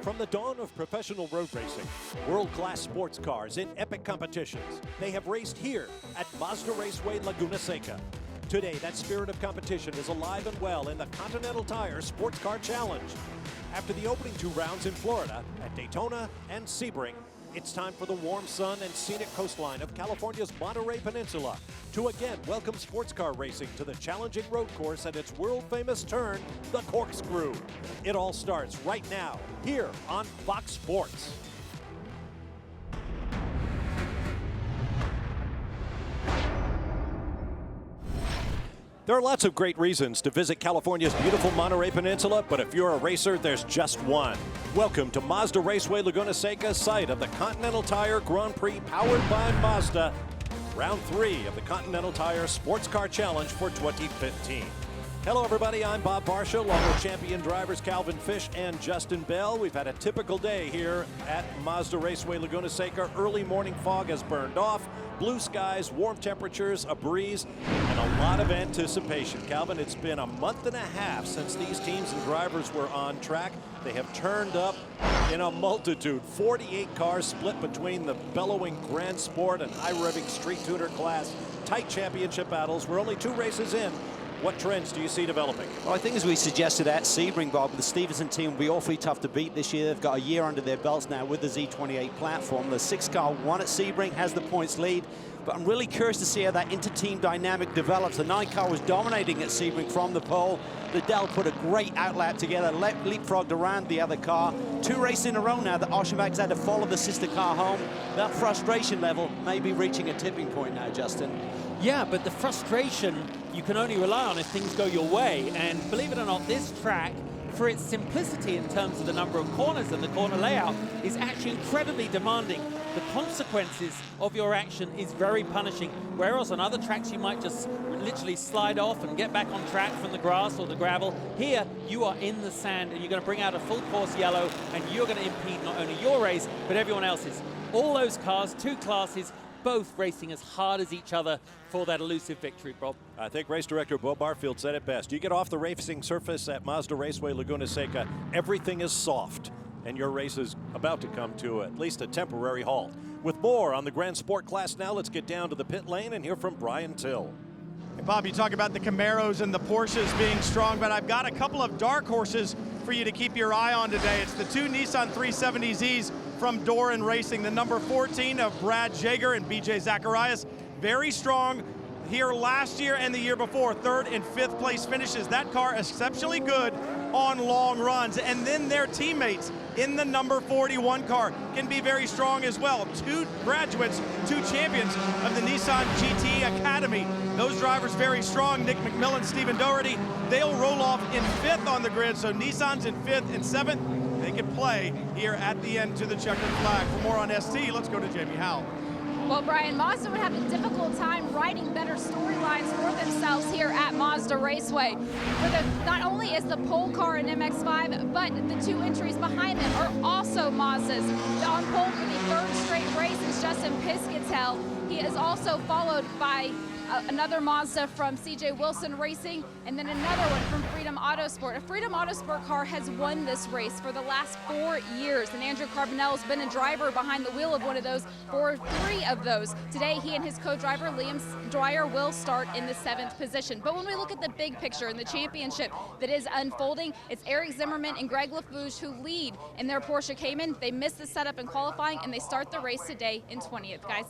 From the dawn of professional road racing, world-class sports cars in epic competitions, they have raced here at Mazda Raceway Laguna Seca. Today, that spirit of competition is alive and well in the Continental Tire SportsCar Challenge. After the opening 2 rounds in Florida, at Daytona and Sebring, it's time for the warm sun and scenic coastline of California's Monterey Peninsula to again welcome sports car racing to the challenging road course at its world-famous turn, the Corkscrew. It all starts right now, here on Fox Sports. There are lots of great reasons to visit California's beautiful Monterey Peninsula, but if you're a racer, there's just one. Welcome to Mazda Raceway Laguna Seca, site of the Continental Tire Grand Prix powered by Mazda. Round 3 of the Continental Tire SportsCar Challenge for 2015. Hello everybody, I'm Bob Barsha, along with champion drivers Calvin Fish and Justin Bell. We've had a typical day here at Mazda Raceway Laguna Seca. Early morning fog has burned off, blue skies, warm temperatures, a breeze, and a lot of anticipation. Calvin, it's been a month and a half since these teams and drivers were on track. They have turned up in a multitude. 48 cars split between the bellowing Grand Sport and high-revving Street Tuner class. Tight championship battles. We're only 2 races in. What trends do you see developing? Well, I think as we suggested at Sebring, Bob, the Stevenson team will be awfully tough to beat this year. They've got a year under their belts now with the Z28 platform. The 6-car won at Sebring, has the points lead. But I'm really curious to see how that inter-team dynamic develops. The 9-car was dominating at Sebring from the pole. The Dell put a great outlap together, leapfrogged around the other car. 2 races in a row now that Oshimag's had to follow the sister car home. That frustration level may be reaching a tipping point now, Justin. Yeah, but the frustration you can only rely on if things go your way. And believe it or not, this track, for its simplicity in terms of the number of corners and the corner layout, is actually incredibly demanding. The consequences of your action is very punishing. Whereas on other tracks, you might just literally slide off and get back on track from the grass or the gravel. Here, you are in the sand and you're going to bring out a full course yellow and you're going to impede not only your race, but everyone else's. All those cars, 2 classes, both racing as hard as each other for that elusive victory, Bob. I think race director Bo Barfield said it best. You get off the racing surface at Mazda Raceway Laguna Seca, everything is soft, and your race is about to come to at least a temporary halt. With more on the Grand Sport class now, let's get down to the pit lane and hear from Brian Till. Hey Bob, you talk about the Camaros and the Porsches being strong, but I've got a couple of dark horses for you to keep your eye on today. It's the 2 Nissan 370Zs from Doran Racing, the number 14 of Brad Jager and BJ Zacharias. Very strong here last year and the year before, 3rd and 5th place finishes. That car exceptionally good on long runs. And then their teammates in the number 41 car can be very strong as well. 2 graduates, 2 champions of the Nissan GT Academy. Those drivers very strong. Nick McMillan, Stephen Doherty, they'll roll off in 5th on the grid. So Nissan's in 5th and 7th. They can play here at the end to the checkered flag. For more on ST, let's go to Jamie Howell. Well, Brian, Mazda would have a difficult time writing better storylines for themselves here at Mazda Raceway. Not only is the pole car an MX-5, but the 2 entries behind them are also Mazdas. On pole for the 3rd straight race is Justin Piscatell. He is also followed by another Mazda from CJ Wilson Racing, and then another one from Freedom Autosport. A Freedom Autosport car has won this race for the last 4 years, and Andrew Carbonell's been a driver behind the wheel of one of those for 3 of those. Today, he and his co-driver, Liam Dwyer, will start in the 7th position. But when we look at the big picture and the championship that is unfolding, it's Eric Zimmerman and Greg LaFouche who lead in their Porsche Cayman. They missed the setup in qualifying, and they start the race today in 20th, guys.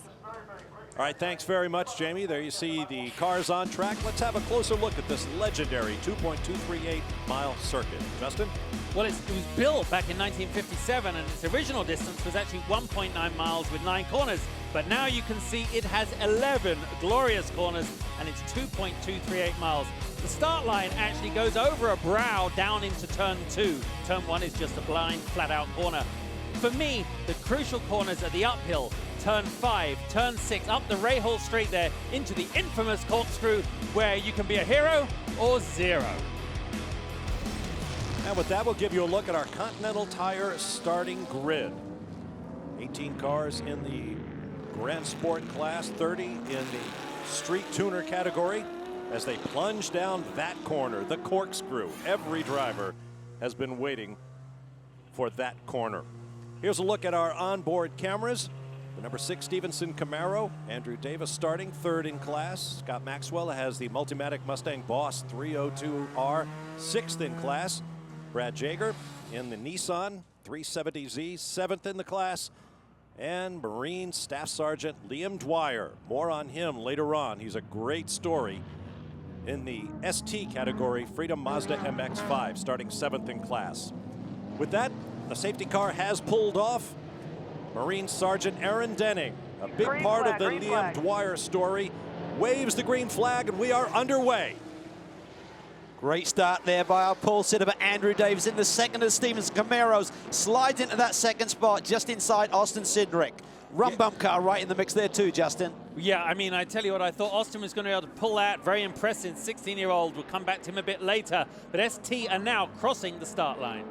All right, thanks very much, Jamie. There you see the cars on track. Let's have a closer look at this legendary 2.238-mile circuit. Justin? Well, it was built back in 1957, and its original distance was actually 1.9 miles with 9 corners. But now you can see it has 11 glorious corners, and it's 2.238 miles. The start line actually goes over a brow down into turn 2. Turn 1 is just a blind, flat-out corner. For me, the crucial corners are the uphill. Turn 5, turn 6, up the Rahal Straight there into the infamous corkscrew where you can be a hero or zero. And with that, we'll give you a look at our Continental Tire starting grid. 18 cars in the Grand Sport class, 30 in the Street Tuner category. As they plunge down that corner, the corkscrew, every driver has been waiting for that corner. Here's a look at our onboard cameras. The number 6 Stevenson Camaro, Andrew Davis starting third in class. Scott Maxwell has the Multimatic Mustang Boss 302R, sixth in class. Brad Jaeger in the Nissan 370Z, seventh in the class. And Marine Staff Sergeant Liam Dwyer. More on him later on. He's a great story in the ST category, Freedom Mazda MX-5, starting seventh in class. With that, the safety car has pulled off. Marine Sergeant Aaron Denning, a big part of the Liam Dwyer story, waves the green flag, and we are underway. Great start there by our pole sitter, but Andrew Davis in the second of Stevenson Camaros slides into that second spot just inside Austin Sidrick. Rum bump car right in the mix there too, Justin. Yeah, I mean, I tell you what, I thought Austin was going to be able to pull that. Very impressive 16-year-old. We'll come back to him a bit later. But ST are now crossing the start line.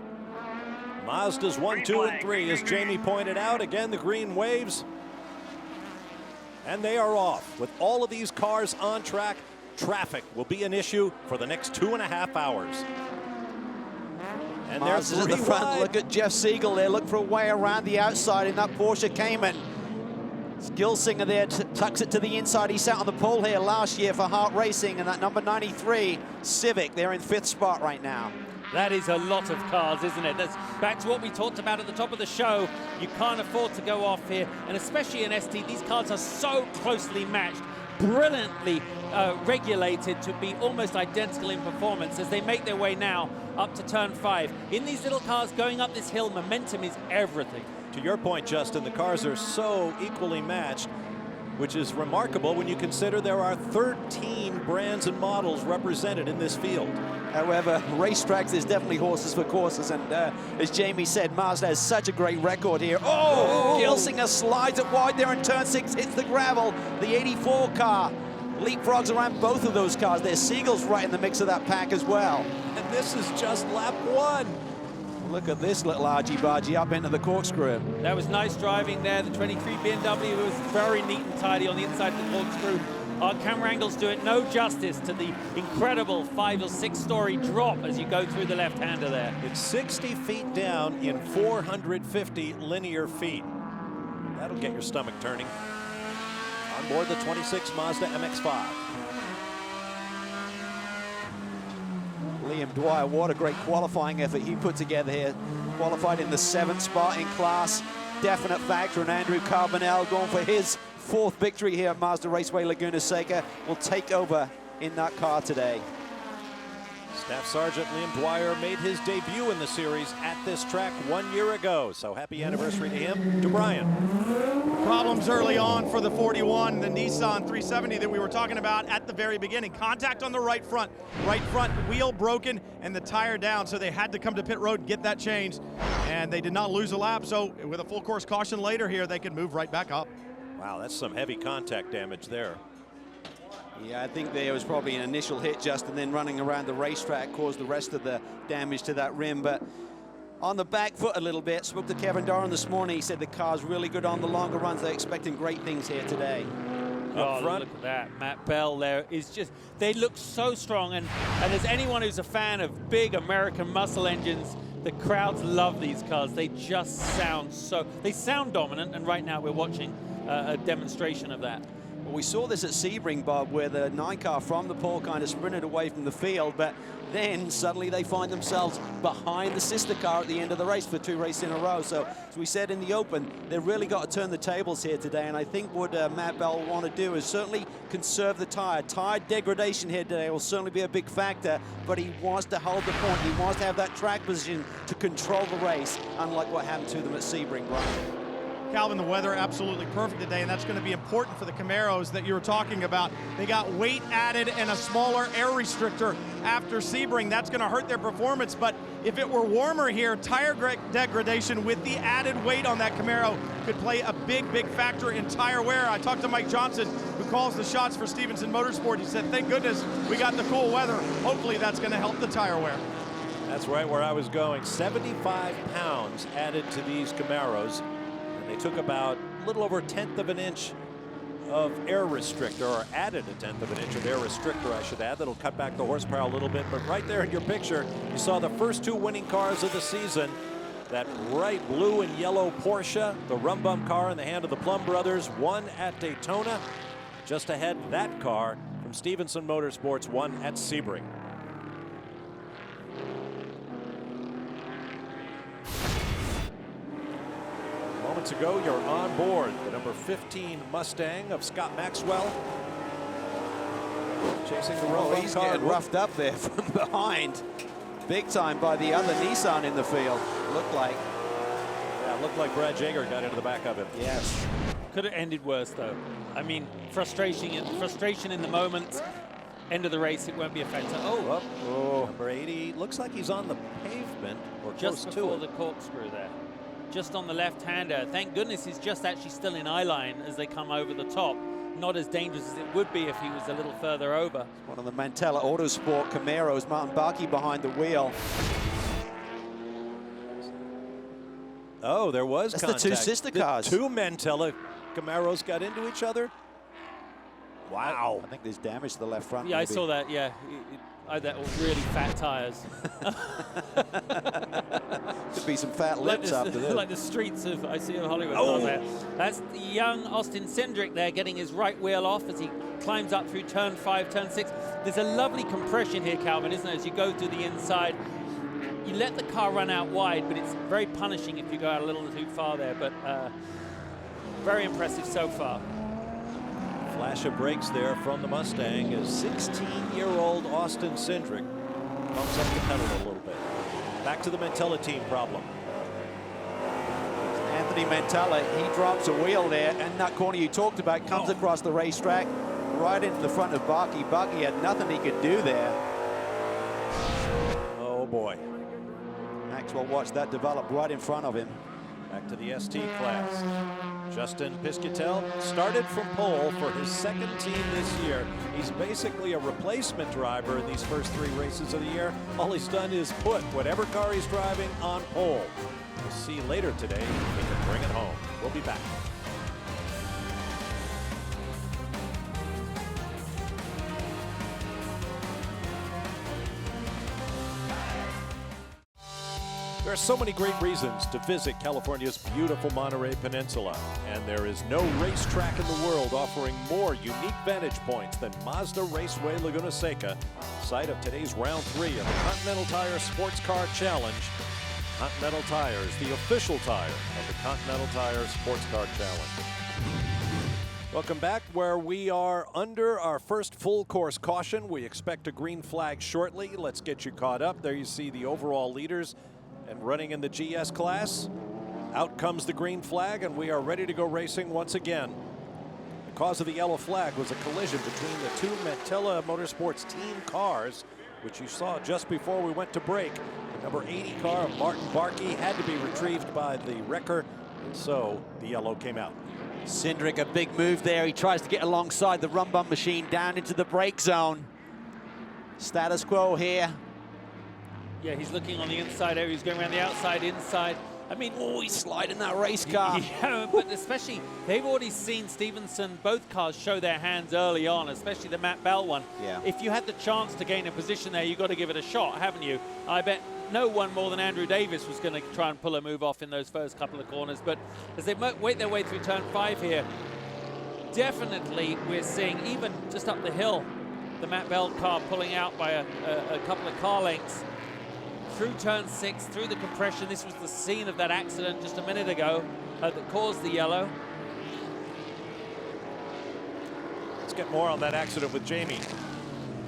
Mazda's 1, 2, and 3, as Jamie pointed out. Again, the green waves. And they are off. With all of these cars on track, traffic will be an issue for the next 2.5 hours. And there's at the front. Look at Jeff Siegel there. Look for a way around the outside in that Porsche Cayman. Gilsinger there tucks it to the inside. He sat on the pole here last year for Hart Racing, and that number 93 Civic, they're in fifth spot right now. That is a lot of cars, isn't it? That's back to what we talked about at the top of the show. You can't afford to go off here, and especially in ST, these cars are so closely matched, brilliantly regulated to be almost identical in performance as they make their way now up to turn 5. In these little cars going up this hill, momentum is everything. To your point, Justin, the cars are so equally matched, which is remarkable when you consider there are 13 brands and models represented in this field. However, racetracks, there's definitely horses for courses, and as Jamie said, Mazda has such a great record here. Oh! Gilsinger slides it wide there in turn 6, hits the gravel. The 84 car leapfrogs around both of those cars. There's Siegel's right in the mix of that pack as well. And this is just lap 1. Look at this little argy-bargy up into the corkscrew. That was nice driving there. The 23 BMW was very neat and tidy on the inside of the corkscrew. Our camera angles do it no justice to the incredible 5 or 6 story drop as you go through the left-hander there. It's 60 feet down in 450 linear feet. That'll get your stomach turning. On board the 26 Mazda MX-5. Liam Dwyer, what a great qualifying effort he put together here. Qualified in the 7th spot in class. Definite factor, and Andrew Carbonell going for his 4th victory here at Mazda Raceway Laguna Seca will take over in that car today. Staff Sergeant Liam Dwyer made his debut in the series at this track 1 year ago. So happy anniversary to him. To Brian. Problems early on for the 41, the Nissan 370 that we were talking about at the very beginning. Contact on the right front wheel broken and the tire down, so they had to come to pit road and get that changed. And they did not lose a lap, so with a full course caution later here, they can move right back up. Wow, that's some heavy contact damage there. Yeah, I think there was probably an initial hit, Justin, then running around the racetrack caused the rest of the damage to that rim. But on the back foot a little bit, spoke to Kevin Doran this morning. He said the car's really good on the longer runs. They're expecting great things here today. Oh, look at that. Matt Bell there is just, they look so strong. And as anyone who's a fan of big American muscle engines, the crowds love these cars. They just sound they sound dominant. And right now we're watching a demonstration of that. Well, we saw this at Sebring, Bob, where the 9 car from the pole kind of sprinted away from the field, but then suddenly they find themselves behind the sister car at the end of the race for 2 races in a row. So, as we said in the open, they've really got to turn the tables here today, and I think what Matt Bell will want to do is certainly conserve the tire. Tire degradation here today will certainly be a big factor, but he wants to hold the point. He wants to have that track position to control the race, unlike what happened to them at Sebring, Brian. Calvin, the weather absolutely perfect today, and that's going to be important for the Camaros that you were talking about. They got weight added and a smaller air restrictor after Sebring. That's going to hurt their performance, but if it were warmer here, tire degradation with the added weight on that Camaro could play a big, big factor in tire wear. I talked to Mike Johnson, who calls the shots for Stevenson Motorsport. He said, thank goodness we got the cool weather. Hopefully that's going to help the tire wear. That's right where I was going. 75 pounds added to these Camaros. They took about a little over 1/10 of an inch of air restrictor, or added a 1/10 of an inch of air restrictor, I should add. That'll cut back the horsepower a little bit. But right there in your picture, you saw the first 2 winning cars of the season. That bright blue and yellow Porsche, the rum bum car in the hand of the Plum brothers, won at Daytona. Just ahead, that car from Stevenson Motorsports won at Sebring. Moments ago, you're on board the number 15 Mustang of Scott Maxwell. Chasing the rum bum He's car. getting roughed up there from behind. Big time by the other Nissan in the field, looked like. Yeah, it looked like Brad Jaeger got into the back of him. Yes. Could have ended worse, though. I mean, frustration in the moment. End of the race, it won't be a factor. Oh, number 80. Looks like he's on the pavement or just close before to the it. corkscrew there. Just on the left-hander. Thank goodness he's just actually still in eye line as they come over the top. Not as dangerous as it would be if he was a little further over. One of the Mantella Autosport Camaros, Martin Barkey behind the wheel. Oh, there was That's contact. the two sister cars. The two Mantella Camaros got into each other. Wow. I think there's damage to the left front. Yeah, maybe. I saw that, yeah. That was really fat tires. Could be some fat lips after this. Like the streets of Hollywood. Oh. There. That's the young Austin Cindric there getting his right wheel off as he climbs up through turn 5, turn 6. There's a lovely compression here, Calvin, isn't there? As you go to the inside, you let the car run out wide, but it's very punishing if you go out a little too far there. But very impressive so far. Flash of brakes there from the Mustang as 16-year-old Austin Cindric bumps up the pedal a little bit. Back to the Mantella team problem. Anthony Mantella, he drops a wheel there, and that corner you talked about comes across the racetrack right into the front of Barkey. Barkey had nothing he could do there. Oh boy. Maxwell watched that develop right in front of him. Back to the ST class. Justin Piscatel started from pole for his second team this year. He's basically a replacement driver in these first 3 races of the year. All he's done is put whatever car he's driving on pole. We'll see later today if he can bring it home. We'll be back. There are so many great reasons to visit California's beautiful Monterey Peninsula, and there is no racetrack in the world offering more unique vantage points than Mazda Raceway Laguna Seca, site of today's round 3 of the Continental Tire SportsCar Challenge. Continental Tire is the official tire of the Continental Tire SportsCar Challenge. Welcome back, where we are under our first full course caution. We expect a green flag shortly. Let's get you caught up. There you see the overall leaders. And running in the GS class, out comes the green flag, and we are ready to go racing once again. The cause of the yellow flag was a collision between the 2 Mantella Motorsports team cars, which you saw just before we went to break. The number 80 car of Martin Barkey had to be retrieved by the wrecker, and so the yellow came out. Cindric, a big move there. He tries to get alongside the rum bum machine down into the brake zone. Status quo here. Yeah, he's looking on the inside area. He's going around the outside, inside. I mean, Oh, he's sliding that race car. yeah, but especially, they've already seen Stevenson, both cars show their hands early on, especially the Matt Bell one. Yeah. If you had the chance to gain a position there, you've got to give it a shot, haven't you? I bet no one more than Andrew Davis was going to try and pull a move off in those first couple of corners. But as they wait their way through turn 5 here, definitely we're seeing, even just up the hill, the Matt Bell car pulling out by a couple of car lengths. Through turn 6, through the compression. This was the scene of that accident just a minute ago that caused the yellow. Let's get more on that accident with Jamie.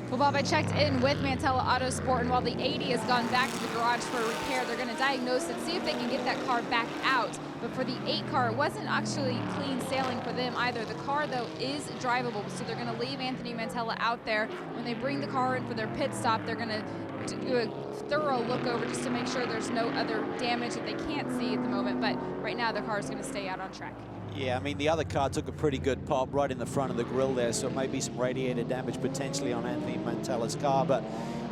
Well, Bob, I checked in with Mantella Autosport, and while the 80 has gone back to the garage for a repair, they're going to diagnose it, see if they can get that car back out. But for the 8 car, it wasn't actually clean sailing for them either. The car, though, is drivable, so they're going to leave Anthony Mantella out there. When they bring the car in for their pit stop, they're going to do a thorough look over just to make sure there's no other damage that they can't see at the moment. But right now, the car is going to stay out on track. Yeah, I mean, the other car took a pretty good pop right in the front of the grille there, so maybe some radiator damage potentially on Anthony Mantella's car. But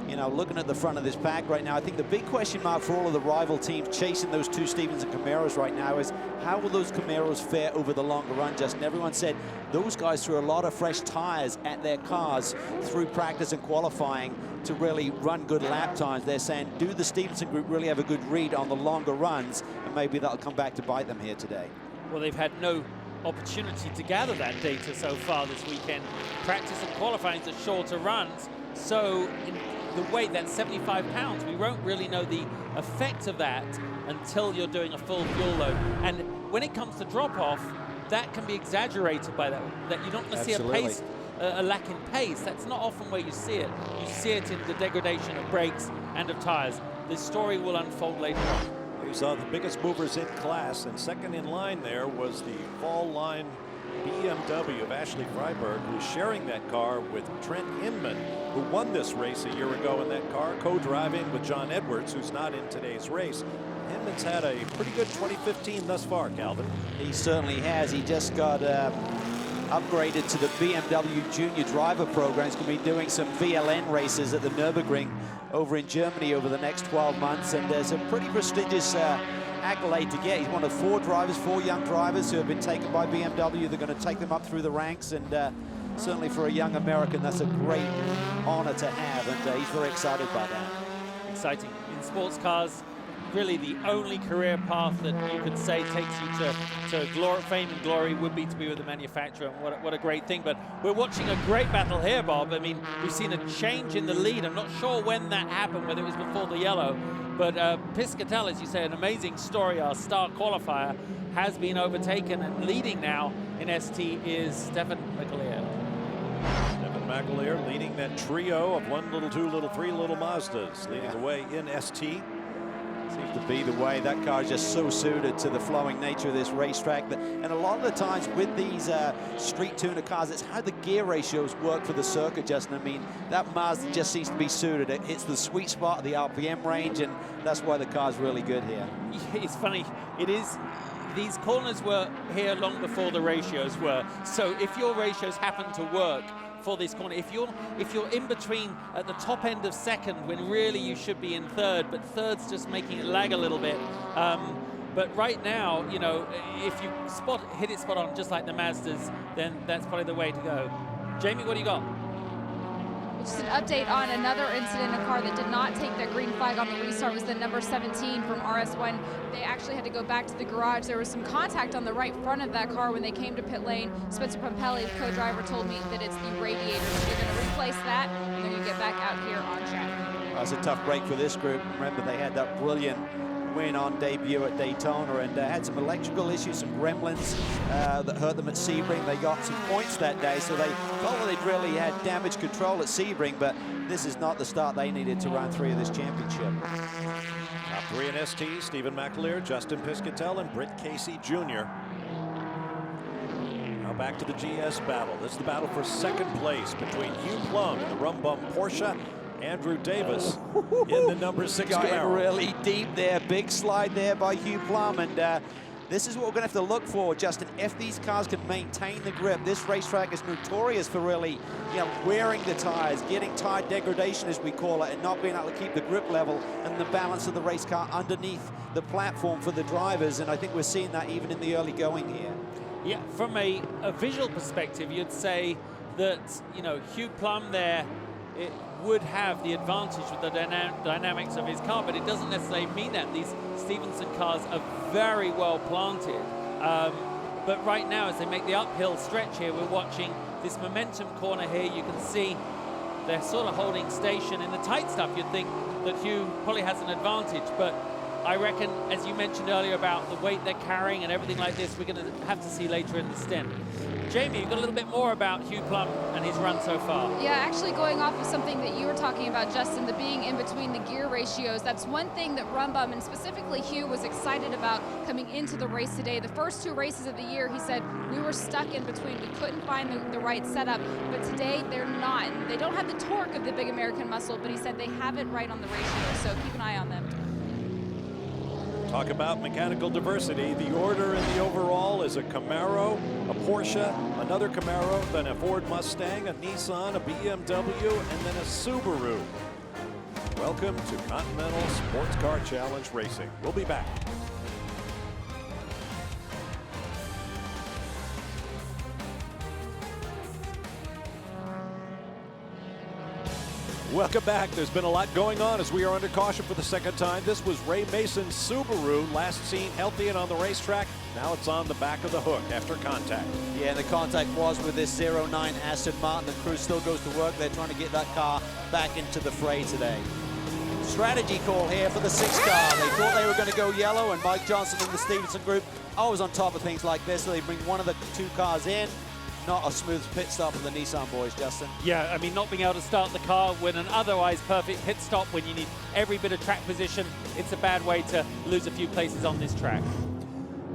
you know, looking at the front of this pack right now, I think the big question mark for all of the rival teams chasing those two Stevenson Camaros right now is how will those Camaros fare over the longer run, Justin? Everyone said those guys threw a lot of fresh tires at their cars through practice and qualifying to really run good lap times. They're saying, do the Stevenson group really have a good read on the longer runs? And maybe that'll come back to bite them here today. Well, they've had no opportunity to gather that data so far this weekend. Practice and qualifying to shorter runs. So in the weight, that's 75 pounds. We won't really know the effect of that until you're doing a full fuel load. And when it comes to drop-off, that can be exaggerated by that you don't want to see a lack in pace. That's not often where you see it. You see it in the degradation of brakes and of tires. This story will unfold later on. We saw the biggest movers in class, and second in line there was the fall line BMW of Ashley Freiberg, who's sharing that car with Trent Inman, who won this race a year ago in that car, co-driving with John Edwards, who's not in today's race. Inman's had a pretty good 2015 thus far, Calvin. He certainly has. He just got upgraded to the BMW Junior Driver Program. He's going to be doing some VLN races at the Nürburgring over in Germany over the next 12 months, and there's a pretty prestigious accolade to get. He's one of four young drivers who have been taken by BMW. They're going to take them up through the ranks, and certainly for a young American, that's a great honor to have, and he's very excited by that. Exciting. In sports cars, really the only career path that you could say takes you to fame and glory would be to be with the manufacturer. And what a great thing. But we're watching a great battle here, Bob. I mean, we've seen a change in the lead. I'm not sure when that happened, whether it was before the yellow. But Piscatel, as you say, an amazing story, our star qualifier, has been overtaken, and leading now in ST is Stefan McAleer. Stefan McAleer leading that trio of 1 little, 2 little, 3 little Mazdas, leading the way in ST. Seems to be the way. That car is just so suited to the flowing nature of this racetrack. And a lot of the times with these street tuner cars, it's how the gear ratios work for the circuit, Justin. I mean, that Mazda just seems to be suited. It hits the sweet spot of the RPM range, and that's why the car's really good here. It's funny. It is. These corners were here long before the ratios were. So if your ratios happen to work for this corner, if you're in between at the top end of second when really you should be in third, but third's just making it lag a little bit. But right now, you know, if you hit it spot on just like the Mazdas, then that's probably the way to go. Jamie, what do you got? Just an update on another incident. A car that did not take the green flag on the restart was the number 17 from RS1. They actually had to go back to the garage. There was some contact on the right front of that car when they came to pit lane. Spencer Pompelli, the co-driver, told me that it's the radiator. So they're going to replace that, and they're going to get back out here on track. That's a tough break for this group. Remember, they had that brilliant win on debut at Daytona, and had some electrical issues, some gremlins that hurt them at Sebring. They got some points that day, so they felt that they'd really had damage control at Sebring, but this is not the start they needed to round 3 of this championship. Top 3 in ST, Stephen McAleer, Justin Piscatel, and Britt Casey Jr. Now back to the GS battle. This is the battle for second place between Hugh Plum and the Rum Bum Porsche, Andrew Davis in the number 6 Got Camaro. really deep there. Big slide there by Hugh Plum, and this is what we're going to have to look for, Justin. If these cars can maintain the grip, this racetrack is notorious for really, you know, wearing the tires, getting tire degradation, as we call it, and not being able to keep the grip level and the balance of the race car underneath the platform for the drivers, and I think we're seeing that even in the early going here. Yeah, from a visual perspective, you'd say that, you know, Hugh Plum there, it would have the advantage with the dynamics of his car, but it doesn't necessarily mean that. These Stevenson cars are very well planted. But right now, as they make the uphill stretch here, we're watching this momentum corner here. You can see they're sort of holding station. In the tight stuff, you'd think that Hugh probably has an advantage, but I reckon, as you mentioned earlier about the weight they're carrying and everything like this, we're going to have to see later in the stint. Jamie, you've got a little bit more about Hugh Plum and his run so far. Yeah, actually going off of something that you were talking about, Justin, the being in between the gear ratios. That's one thing that Rum Bum, and specifically Hugh, was excited about coming into the race today. The first 2 races of the year, he said, we were stuck in between. We couldn't find the right setup, but today they're not. And they don't have the torque of the big American muscle, but he said they have it right on the ratio, so keep an eye on them. Talk about mechanical diversity. The order in the overall is a Camaro, a Porsche, another Camaro, then a Ford Mustang, a Nissan, a BMW, and then a Subaru. Welcome to Continental Sports Car Challenge Racing. We'll be back. Welcome back. There's been a lot going on as we are under caution for the second time. This was Ray Mason's Subaru, last seen healthy and on the racetrack. Now it's on the back of the hook after contact. Yeah, and the contact was with this 09 Aston Martin. The crew still goes to work. They're trying to get that car back into the fray today. Strategy call here for the 6 car. They thought they were going to go yellow, and Mike Johnson and the Stevenson group always on top of things like this. So they bring one of the 2 cars in. Not a smooth pit stop for the Nissan boys, Justin. Yeah, I mean, not being able to start the car with an otherwise perfect pit stop when you need every bit of track position, it's a bad way to lose a few places on this track.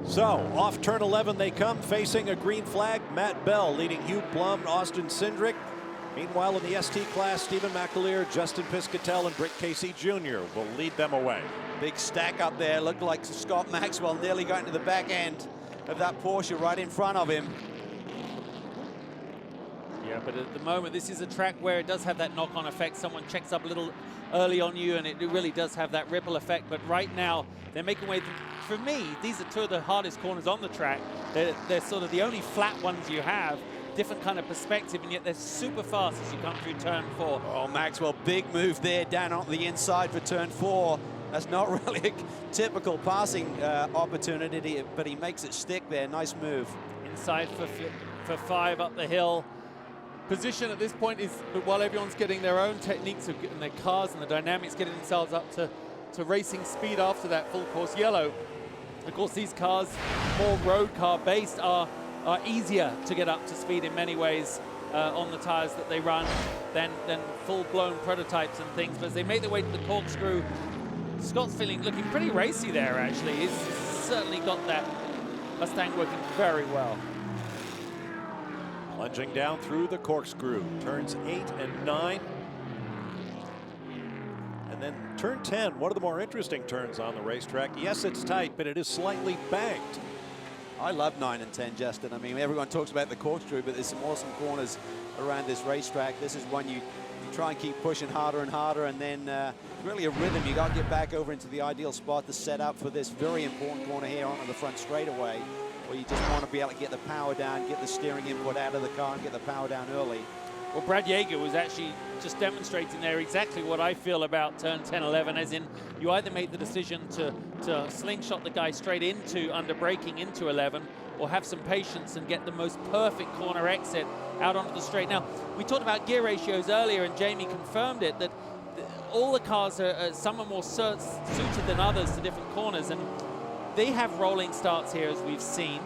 So, off turn 11 they come, facing a green flag. Matt Bell leading Hugh Plum and Austin Cindric. Meanwhile, in the ST class, Stephen McAleer, Justin Piscatell, and Britt Casey Jr. will lead them away. Big stack up there. Looked like Scott Maxwell nearly got into the back end of that Porsche right in front of him. Yeah, but at the moment, this is a track where it does have that knock-on effect. Someone checks up a little early on you, and it really does have that ripple effect. But right now, they're making way. For me, these are 2 of the hardest corners on the track. They're sort of the only flat ones you have. Different kind of perspective, and yet they're super fast as you come through turn 4. Oh, Maxwell, big move there down on the inside for turn 4. That's not really a typical passing opportunity, but he makes it stick there. Nice move. Inside for 5 up the hill. Position at this point is, while everyone's getting their own techniques of getting their cars and the dynamics, getting themselves up to racing speed after that full course yellow. Of course, these cars, more road car based, are easier to get up to speed in many ways on the tires that they run than full-blown prototypes and things. But as they make their way to the corkscrew, Scott's looking pretty racy there, actually. He's certainly got that Mustang working very well. Plunging down through the corkscrew, turns 8 and 9. And then turn 10, one of the more interesting turns on the racetrack. Yes, it's tight, but it is slightly banked. I love 9 and 10, Justin. I mean, everyone talks about the corkscrew, but there's some awesome corners around this racetrack. This is one you try and keep pushing harder and harder, and then really a rhythm. You got to get back over into the ideal spot to set up for this very important corner here onto the front straightaway, where you just want to be able to get the power down, get the steering input out of the car, and get the power down early. Well, Brad Yeager was actually just demonstrating there exactly what I feel about turn 10, 11, as in you either make the decision to slingshot the guy straight into, under braking into 11, or have some patience and get the most perfect corner exit out onto the straight. Now, we talked about gear ratios earlier, and Jamie confirmed it, that all the cars some are more suited than others to different corners, and they have rolling starts here, as we've seen,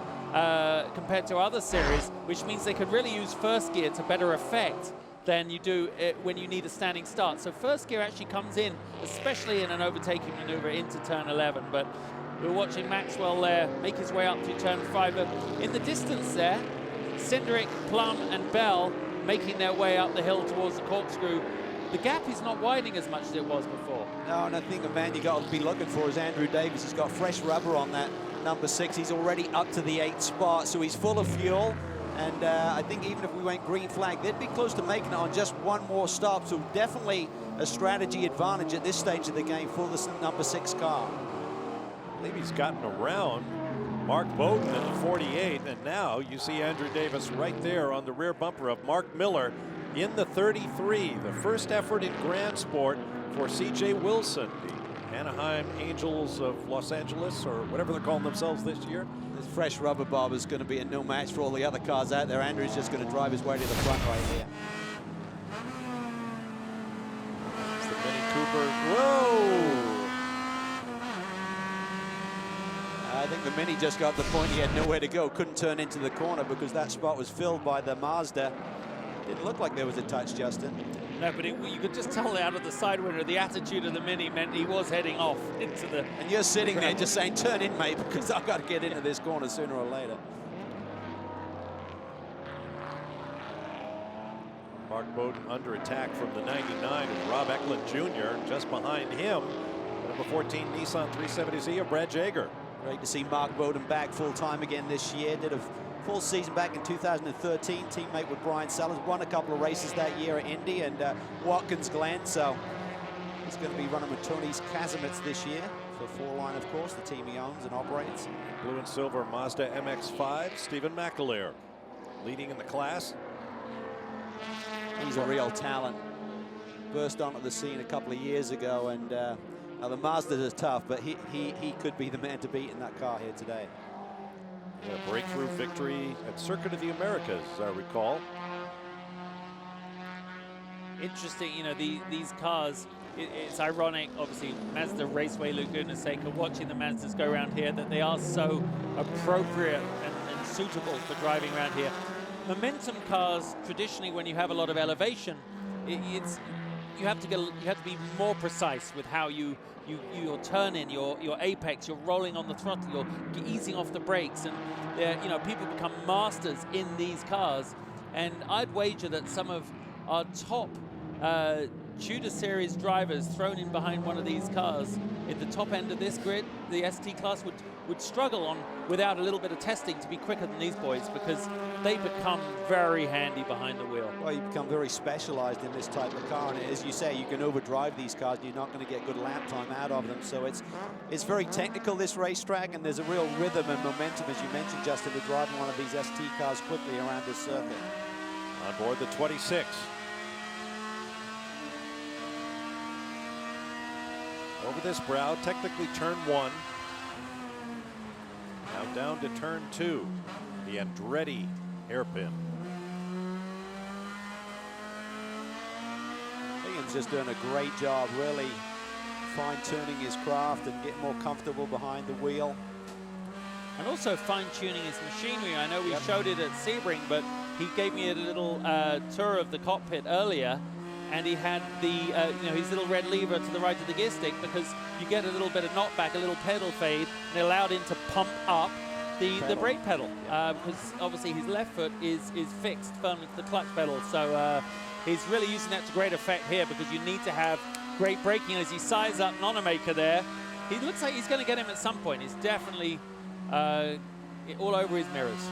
compared to other series, which means they can really use first gear to better effect than you do when you need a standing start. So first gear actually comes in, especially in an overtaking maneuver into turn 11. But we're watching Maxwell there make his way up to turn 5. But in the distance there, Cindric, Plum, and Bell making their way up the hill towards the corkscrew. The gap is not widening as much as it was before. No, and I think the man you got to be looking for is Andrew Davis. He's got fresh rubber on that number 6. He's already up to the 8th spot, so he's full of fuel. And I think even if we went green flag, they'd be close to making it on just one more stop. So definitely a strategy advantage at this stage of the game for this number 6 car. I believe he's gotten around Mark Bowden in the 48, and now you see Andrew Davis right there on the rear bumper of Mark Miller in the 33. The first effort in Grand Sport for C.J. Wilson, the Anaheim Angels of Los Angeles, or whatever they're calling themselves this year. This fresh rubber, Bob, is going to be a no match for all the other cars out there. Andrew's just going to drive his way to the front right here. It's the Mini Cooper. Whoa! I think the Mini just got to the point he had nowhere to go. Couldn't turn into the corner because that spot was filled by the Mazda. Didn't look like there was a touch, Justin. No, but you could just tell out of the side window, the attitude of the Mini meant he was heading off into the... And you're sitting there just saying, turn in, mate, because I've got to get into this corner sooner or later. Mark Bowden under attack from the 99 of Rob Eklund Jr. Just behind him, number 14 Nissan 370Z of Brad Yeager. Great to see Mark Bowden back full-time again this year. Did a full season back in 2013, teammate with Brian Sellers. Won a couple of races that year at Indy and Watkins Glen. So He's going to be running with Tony's Kazimits this year for 4Line, of course, the team he owns and operates. Blue and silver Mazda MX-5, Stephen McAleer leading in the class. He's a real talent. Burst onto the scene a couple of years ago, and now the Mazdas are tough, but he could be the man to beat in that car here today. A breakthrough victory at Circuit of the Americas, as I recall. Interesting, you know, these cars, it's ironic, obviously, Mazda Raceway Laguna Seca, watching the Mazdas go around here, that they are so appropriate and suitable for driving around here. Momentum cars, traditionally, when you have a lot of elevation, you have to be more precise with how your turn in, your apex, you're rolling on the throttle, you're easing off the brakes, and you know, people become masters in these cars. And I'd wager that some of our top Tudor Series drivers thrown in behind one of these cars in the top end of this grid, the ST class, would struggle on without a little bit of testing to be quicker than these boys, because they become very handy behind the wheel. Well, you become very specialized in this type of car, and as you say, you can overdrive these cars and you're not going to get good lap time out of them. So it's very technical, this racetrack, and there's a real rhythm and momentum, as you mentioned, Justin, to driving one of these ST cars quickly around this circuit. On board the 26. Over this brow, technically turn 1. Now down to turn 2, the Andretti hairpin. Ian's just doing a great job, really fine-tuning his craft and getting more comfortable behind the wheel. And also fine-tuning his machinery. I know we showed it at Sebring, but he gave me a little tour of the cockpit earlier, and he had the you know, his little red lever to the right of the gear stick, because you get a little bit of knockback, a little pedal fade, and it allowed him to pump up the brake pedal, because obviously his left foot is fixed firmly to the clutch pedal. So he's really using that to great effect here, because you need to have great braking. As he size up Nonamaker there, he looks like he's going to get him at some point. He's definitely all over his mirrors.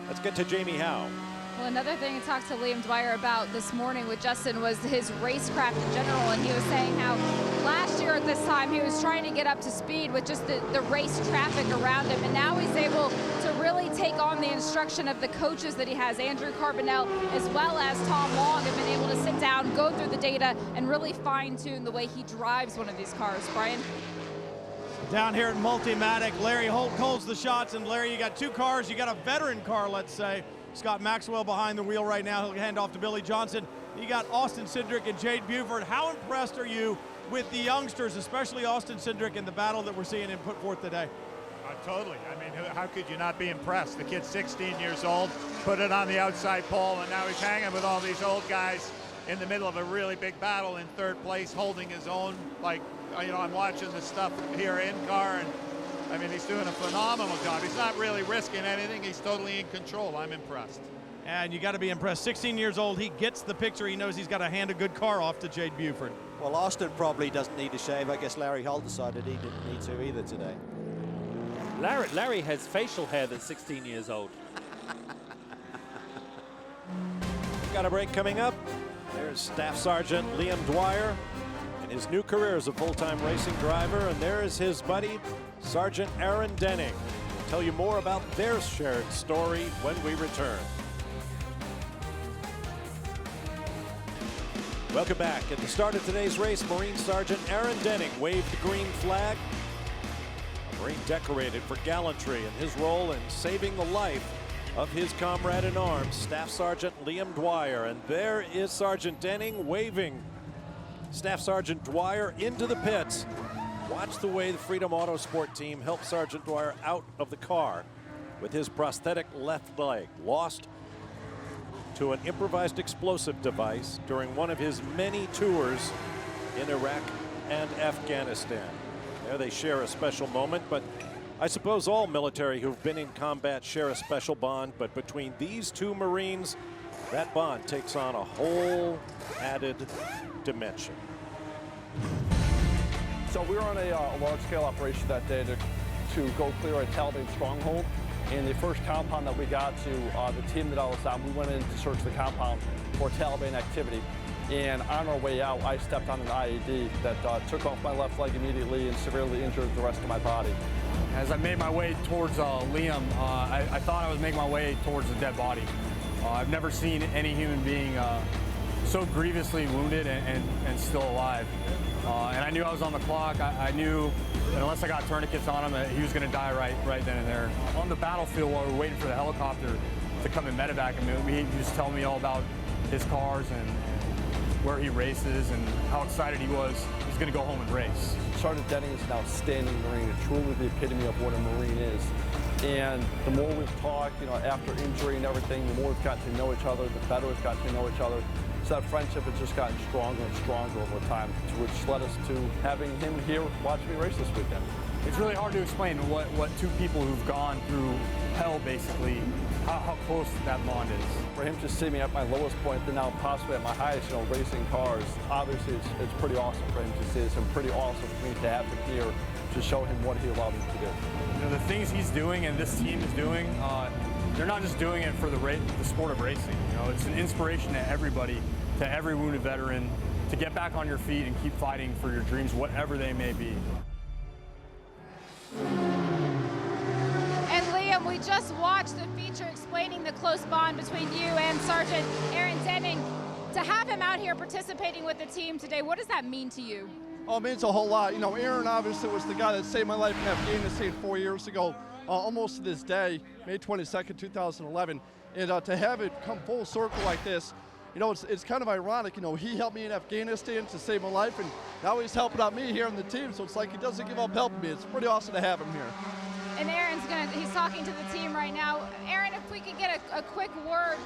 Let's get to Jamie Howe. Well, another thing I talked to Liam Dwyer about this morning with Justin was his racecraft in general, and he was saying how last year at this time he was trying to get up to speed with just the race traffic around him, and now he's able to really take on the instruction of the coaches that he has. Andrew Carbonell as well as Tom Long have been able to sit down, go through the data, and really fine-tune the way he drives one of these cars. Brian? Down here at Multimatic, Larry Holt calls the shots, and Larry, you got two cars. You got a veteran car, let's say. Scott Maxwell behind the wheel right now. He'll hand off to Billy Johnson. You got Austin Cindric and Jade Buford. How impressed are you with the youngsters, especially Austin Cindric, in the battle that we're seeing him put forth today? Totally. I mean, how could you not be impressed? The kid's 16 years old, put it on the outside pole, and now he's hanging with all these old guys in the middle of a really big battle in third place, holding his own. Like, you know, I'm watching the stuff here in car, and I mean, he's doing a phenomenal job. He's not really risking anything. He's totally in control. I'm impressed. And you got to be impressed. 16 years old, he gets the picture. He knows he's got to hand a good car off to Jade Buford. Well, Austin probably doesn't need to shave. I guess Larry Holt decided he didn't need to either today. Larry has facial hair that's 16 years old. Got a break coming up. There's Staff Sergeant Liam Dwyer in his new career as a full-time racing driver, and there is his buddy, Sergeant Aaron Denning. We'll tell you more about their shared story when we return. Welcome back. At the start of today's race, Marine Sergeant Aaron Denning waved the green flag. A Marine decorated for gallantry in his role in saving the life of his comrade in arms, Staff Sergeant Liam Dwyer. And there is Sergeant Denning waving Staff Sergeant Dwyer into the pits. Watch the way the Freedom Autosport team helped Sergeant Dwyer out of the car with his prosthetic left leg, lost to an improvised explosive device during one of his many tours in Iraq and Afghanistan. There they share a special moment, but I suppose all military who've been in combat share a special bond, but between these two Marines, that bond takes on a whole added dimension. So we were on a large-scale operation that day to go clear a Taliban stronghold. And the first compound that we got to, the team that I was on, we went in to search the compound for Taliban activity. And on our way out, I stepped on an IED that took off my left leg immediately and severely injured the rest of my body. As I made my way towards Liam, I thought I was making my way towards a dead body. I've never seen any human being so grievously wounded and still alive. And I knew I was on the clock. I knew that unless I got tourniquets on him, that he was going to die right then and there. On the battlefield, while we were waiting for the helicopter to come and medevac him, he was telling me all about his cars and where he races and how excited he was. He's going to go home and race. Sergeant Denning is an outstanding Marine, truly the epitome of what a Marine is. And the more we've talked, after injury and everything, the more we've gotten to know each other, the better we've gotten to know each other. So that friendship has just gotten stronger and stronger over time, which led us to having him here watching me race this weekend. It's really hard to explain what two people who've gone through hell, basically, how close that bond is. For him to see me at my lowest point and now possibly at my highest, racing cars, obviously it's pretty awesome for him to see this, and pretty awesome for me to have him here to show him what he allowed me to do. The things he's doing and this team is doing, they're not just doing it for the sport of racing. It's an inspiration to everybody, to every wounded veteran, to get back on your feet and keep fighting for your dreams, whatever they may be. And Liam, we just watched the feature explaining the close bond between you and Sergeant Aaron Denning. To have him out here participating with the team today, what does that mean to you? Oh, it means a whole lot. Aaron obviously was the guy that saved my life in Afghanistan 4 years ago, almost to this day, May 22nd, 2011. And to have it come full circle like this, it's kind of ironic. He helped me in Afghanistan to save my life, and now he's helping out me here on the team. So it's like he doesn't give up helping me. It's pretty awesome to have him here. And he's talking to the team right now. Aaron, if we could get a quick word.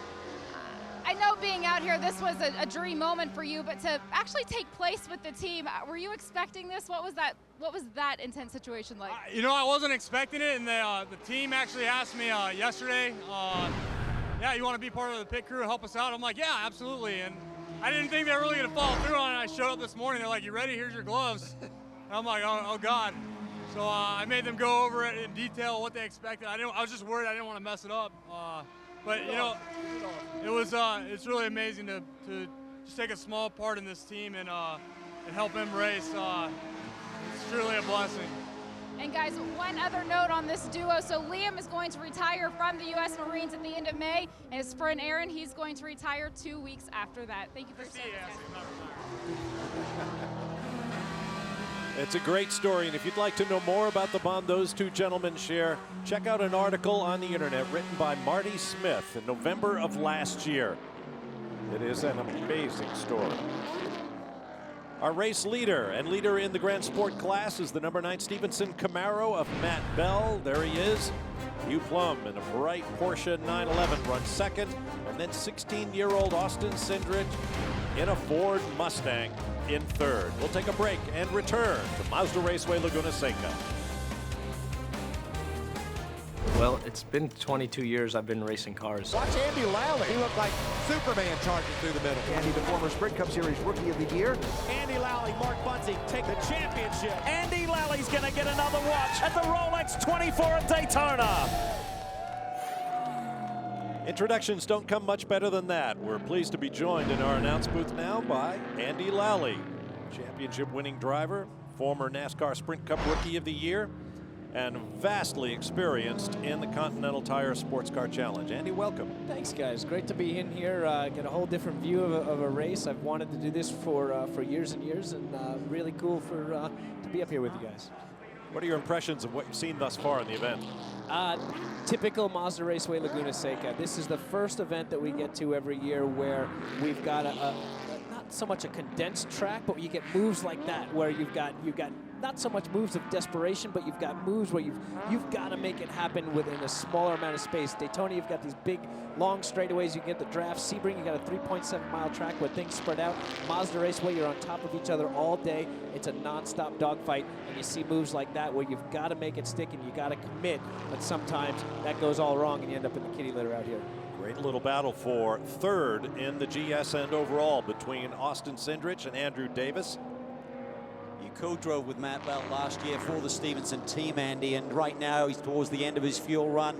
I know being out here, this was a dream moment for you, but to actually take place with the team, were you expecting this? What was that intense situation like? I wasn't expecting it, and the team actually asked me yesterday, yeah, you want to be part of the pit crew and help us out? I'm like, yeah, absolutely. And I didn't think they were really going to follow through on it. I showed up this morning. They're like, you ready? Here's your gloves. And I'm like, oh God. So I made them go over it in detail, what they expected. I was just worried I didn't want to mess it up. But it's really amazing to just take a small part in this team and help him race. It's truly a blessing. And guys, one other note on this duo. So Liam is going to retire from the U.S. Marines at the end of May. And his friend Aaron, he's going to retire 2 weeks after that. Thank you for saying that. It's a great story, and if you'd like to know more about the bond those two gentlemen share, check out an article on the internet written by Marty Smith in November of last year. It is an amazing story. Our race leader and leader in the Grand Sport class is the number 9 Stevenson Camaro of Matt Bell. There he is. Hugh Plum in a bright Porsche 911 runs second, and then 16-year-old Austin Cindric in a Ford Mustang in third. We'll take a break and return to Mazda Raceway Laguna Seca. Well, it's been 22 years I've been racing cars. Watch Andy Lally. He looked like Superman charging through the middle. Andy, the former Sprint Cup Series Rookie of the Year. Andy Lally, Mark Bunting take the championship. Andy Lally's going to get another watch at the Rolex 24 at Daytona. Introductions don't come much better than that. We're pleased to be joined in our announce booth now by Andy Lally, championship-winning driver, former NASCAR Sprint Cup Rookie of the Year, and vastly experienced in the Continental Tire SportsCar Challenge. Andy, welcome. Thanks, guys. Great to be in here. Get a whole different view of a race. I've wanted to do this for years and years, and really cool to be up here with you guys. What are your impressions of what you've seen thus far in the event? Typical Mazda Raceway Laguna Seca. This is the first event that we get to every year where we've got not so much a condensed track, but you get moves like that where you've got not so much moves of desperation, but you've got moves where you've got to make it happen within a smaller amount of space. Daytona, you've got these big, long straightaways. You get the draft. Sebring, you got a 3.7-mile track where things spread out. Mazda Raceway, you're on top of each other all day. It's a non-stop dogfight, and you see moves like that where you've got to make it stick and you got to commit, but sometimes that goes all wrong and you end up in the kitty litter out here. Great little battle for third in the GS and overall between Austin Cindric and Andrew Davis. You co-drove with Matt Bell last year for the Stevenson team, Andy, and right now he's towards the end of his fuel run.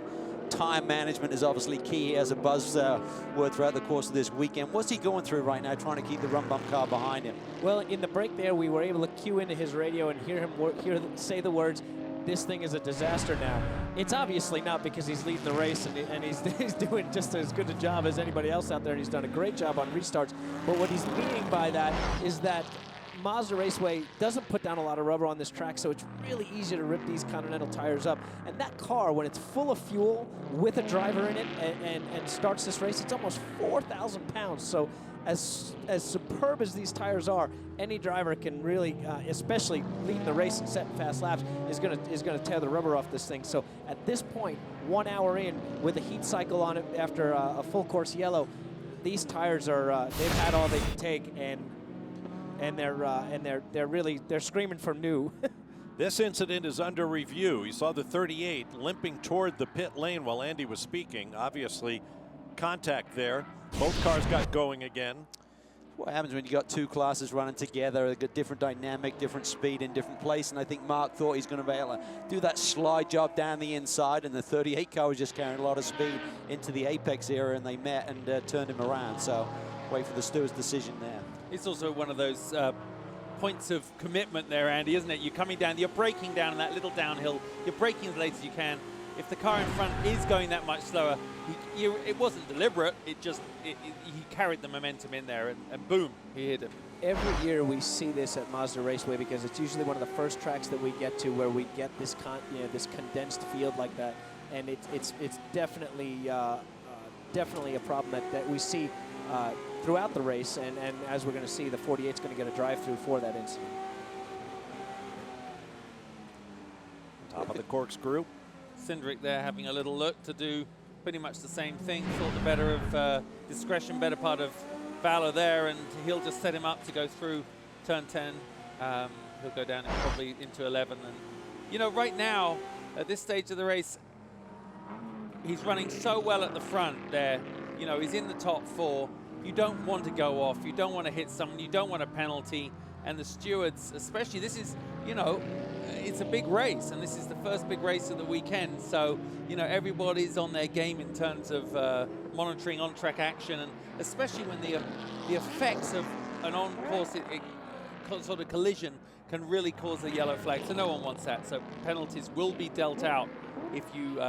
tire management is obviously key. He has a buzzword throughout the course of this weekend. What's he going through right now, trying to keep the run bump car behind him? Well, in the break there, we were able to cue into his radio and hear him say the words, "This thing is a disaster now." It's obviously not, because he's leading the race and he's doing just as good a job as anybody else out there, and he's done a great job on restarts. But what he's meaning by that is that Mazda Raceway doesn't put down a lot of rubber on this track, so it's really easy to rip these Continental tires up. And that car, when it's full of fuel with a driver in it and starts this race, it's almost 4,000 pounds. So as superb as these tires are, any driver can really, especially leading the race and setting fast laps, is gonna tear the rubber off this thing. So at this point, 1 hour in, with a heat cycle on it after a full course yellow, these tires are they've had all they can take, and they're screaming for new. This incident is under review. You saw the 38 limping toward the pit lane while Andy was speaking. Obviously, contact there. Both cars got going again. What happens when you got two classes running together? They've got different dynamic, different speed in different place, and I think Mark thought he's going to be able to do that slide job down the inside, and the 38 car was just carrying a lot of speed into the apex area, and they met and turned him around. So wait for the steward's decision there. It's also one of those points of commitment there, Andy, isn't it? You're coming down, you're braking down in that little downhill, you're braking as late as you can. If the car in front is going that much slower, it wasn't deliberate, he carried the momentum in there, and boom, he hit him. Every year we see this at Mazda Raceway, because it's usually one of the first tracks that we get to where we get this this condensed field like that, and it's definitely definitely a problem that we see throughout the race, and as we're going to see, the 48's going to get a drive-through for that incident. Top of the corkscrew. Cindric there having a little look to do pretty much the same thing. Thought the better of discretion, better part of valor there, and he'll just set him up to go through turn 10. He'll go down probably into 11. And, you know, right now, at this stage of the race, he's running so well at the front there. You know, he's in the top 4. You don't want to go off. You don't want to hit someone. You don't want a penalty. And the stewards, especially, this is, you know, it's a big race, and this is the first big race of the weekend. So, you know, everybody's on their game in terms of monitoring on-track action, and especially when the effects of an on-course sort of collision can really cause a yellow flag. So no one wants that. So penalties will be dealt out if you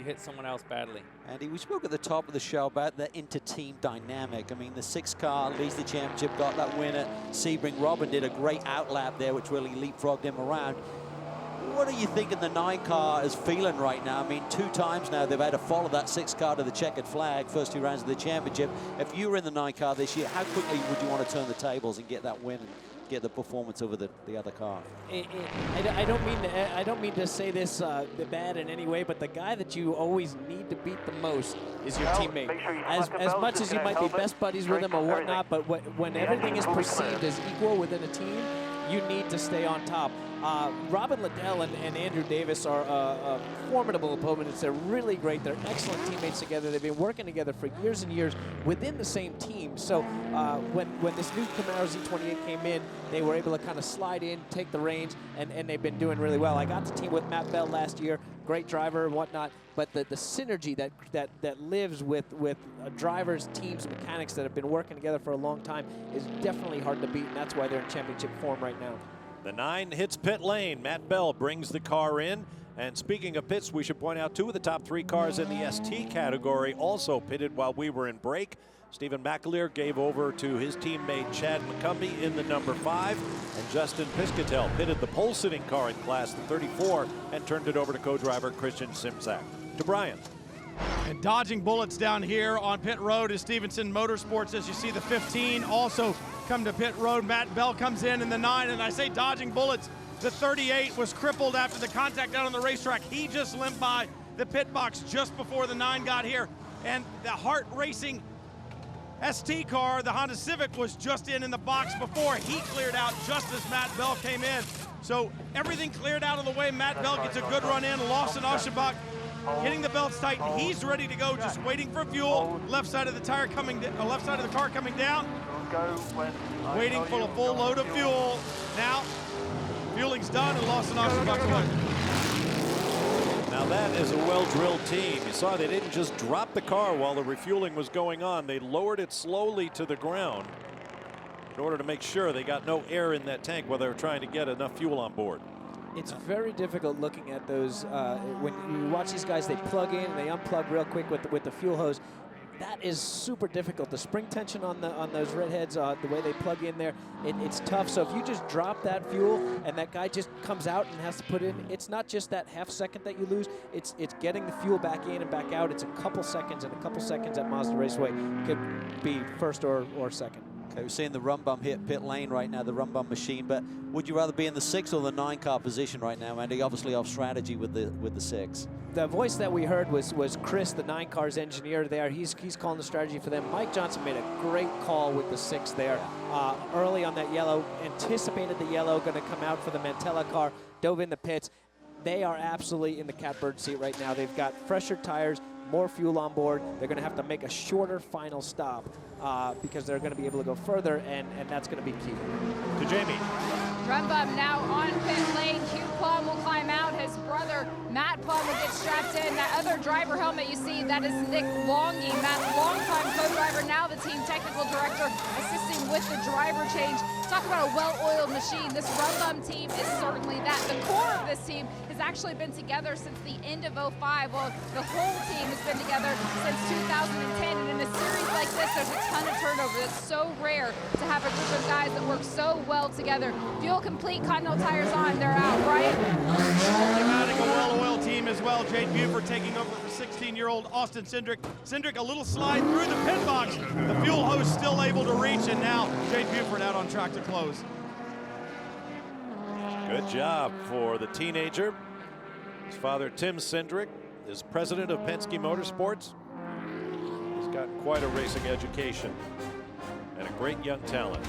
hit someone else badly. Andy, we spoke at the top of the show about the inter-team dynamic. I mean, the 6 car leads the championship, got that win at Sebring. Robin did a great outlap there, which really leapfrogged him around. What are you thinking the 9 car is feeling right now? I mean, 2 times now they've had to follow that 6 car to the checkered flag, first 2 rounds of the championship. If you were in the 9 car this year, how quickly would you want to turn the tables and get that win and get the performance over the other car? I don't mean to say this bad in any way, but the guy that you always need to beat the most is your teammate. As much as you might be best buddies with him or whatnot, but when everything is perceived as equal within a team, you need to stay on top. Robin Liddell and Andrew Davis are formidable opponents. They're really great. They're excellent teammates together. They've been working together for years and years within the same team. So when this new Camaro Z28 came in, they were able to kind of slide in, take the reins, and they've been doing really well. I got to team with Matt Bell last year, great driver and whatnot, but the synergy that lives with drivers, teams, mechanics that have been working together for a long time is definitely hard to beat, and that's why they're in championship form right now. The 9 hits pit lane. Matt Bell brings the car in. And speaking of pits, we should point out 2 of the top 3 cars in the ST category also pitted while we were in break. Stephen McAleer gave over to his teammate Chad McCumbee in the number 5. And Justin Piscatel pitted the pole-sitting car in class the 34 and turned it over to co-driver Christian Simzak. To Brian. And dodging bullets down here on pit road is Stevenson Motorsports. As you see, the 15 also come to pit road. Matt Bell comes in the 9, and I say dodging bullets. The 38 was crippled after the contact out on the racetrack. He just limped by the pit box just before the 9 got here. And the Hart Racing ST car, the Honda Civic, was just in the box before he cleared out just as Matt Bell came in. So everything cleared out of the way. Matt Bell gets a good run in. Lawson Oshibach getting the belts tight. He's ready to go, just waiting for fuel. Left side of the tire coming, left side of the car coming down. Waiting for a full load of fuel. Now, fueling's done, and Lawson Oshibach's away. Now Now that is a well-drilled team. You saw they didn't just drop the car while the refueling was going on. They lowered it slowly to the ground in order to make sure they got no air in that tank while they were trying to get enough fuel on board. It's very difficult looking at those. When you watch these guys, they plug in and they unplug real quick with the fuel hose. That is super difficult. The spring tension on those redheads, the way they plug in there, it's tough. So if you just drop that fuel and that guy just comes out and has to put in, it's not just that half second that you lose. It's getting the fuel back in and back out. It's a couple seconds, and a couple seconds at Mazda Raceway could be first or second. Okay, we're seeing the run bum hit pit lane right now, the run bum machine. But would you rather be in the 6 or the 9 car position right now, Andy? Obviously off strategy with the 6. The voice that we heard was Chris, the 9 cars engineer there. He's calling the strategy for them. Mike Johnson made a great call with the 6 there. Early on that yellow, anticipated the yellow going to come out for the Mantella car, dove in the pits. They are absolutely in the catbird seat right now. They've got fresher tires, more fuel on board. They're going to have to make a shorter final stop because they're going to be able to go further, and that's going to be key. To Jamie. Run Bum now on pit lane. Hugh Plum will climb out. His brother, Matt Plum, will get strapped in. That other driver helmet you see, that is Nick Longy. Matt's longtime co-driver, now the team technical director, assisting with the driver change. Talk about a well-oiled machine. This Run Bum team is certainly that. The core of this team has actually been together since the end of '05. Well, the whole team has been together since 2010. And in a series like this, there's a ton of turnover. It's so rare to have a group of guys that work so well together. Fuel complete, Continental tires on, they're out, right? Adding a well-oiled team as well. Jade Buford taking over for 16-year-old Austin Cindric. Cindric a little slide through the pit box. The fuel hose still able to reach, and now Jade Buford out on track to close. Good job for the teenager. His father, Tim Cindric, is president of Penske Motorsports. He's got quite a racing education and a great young talent.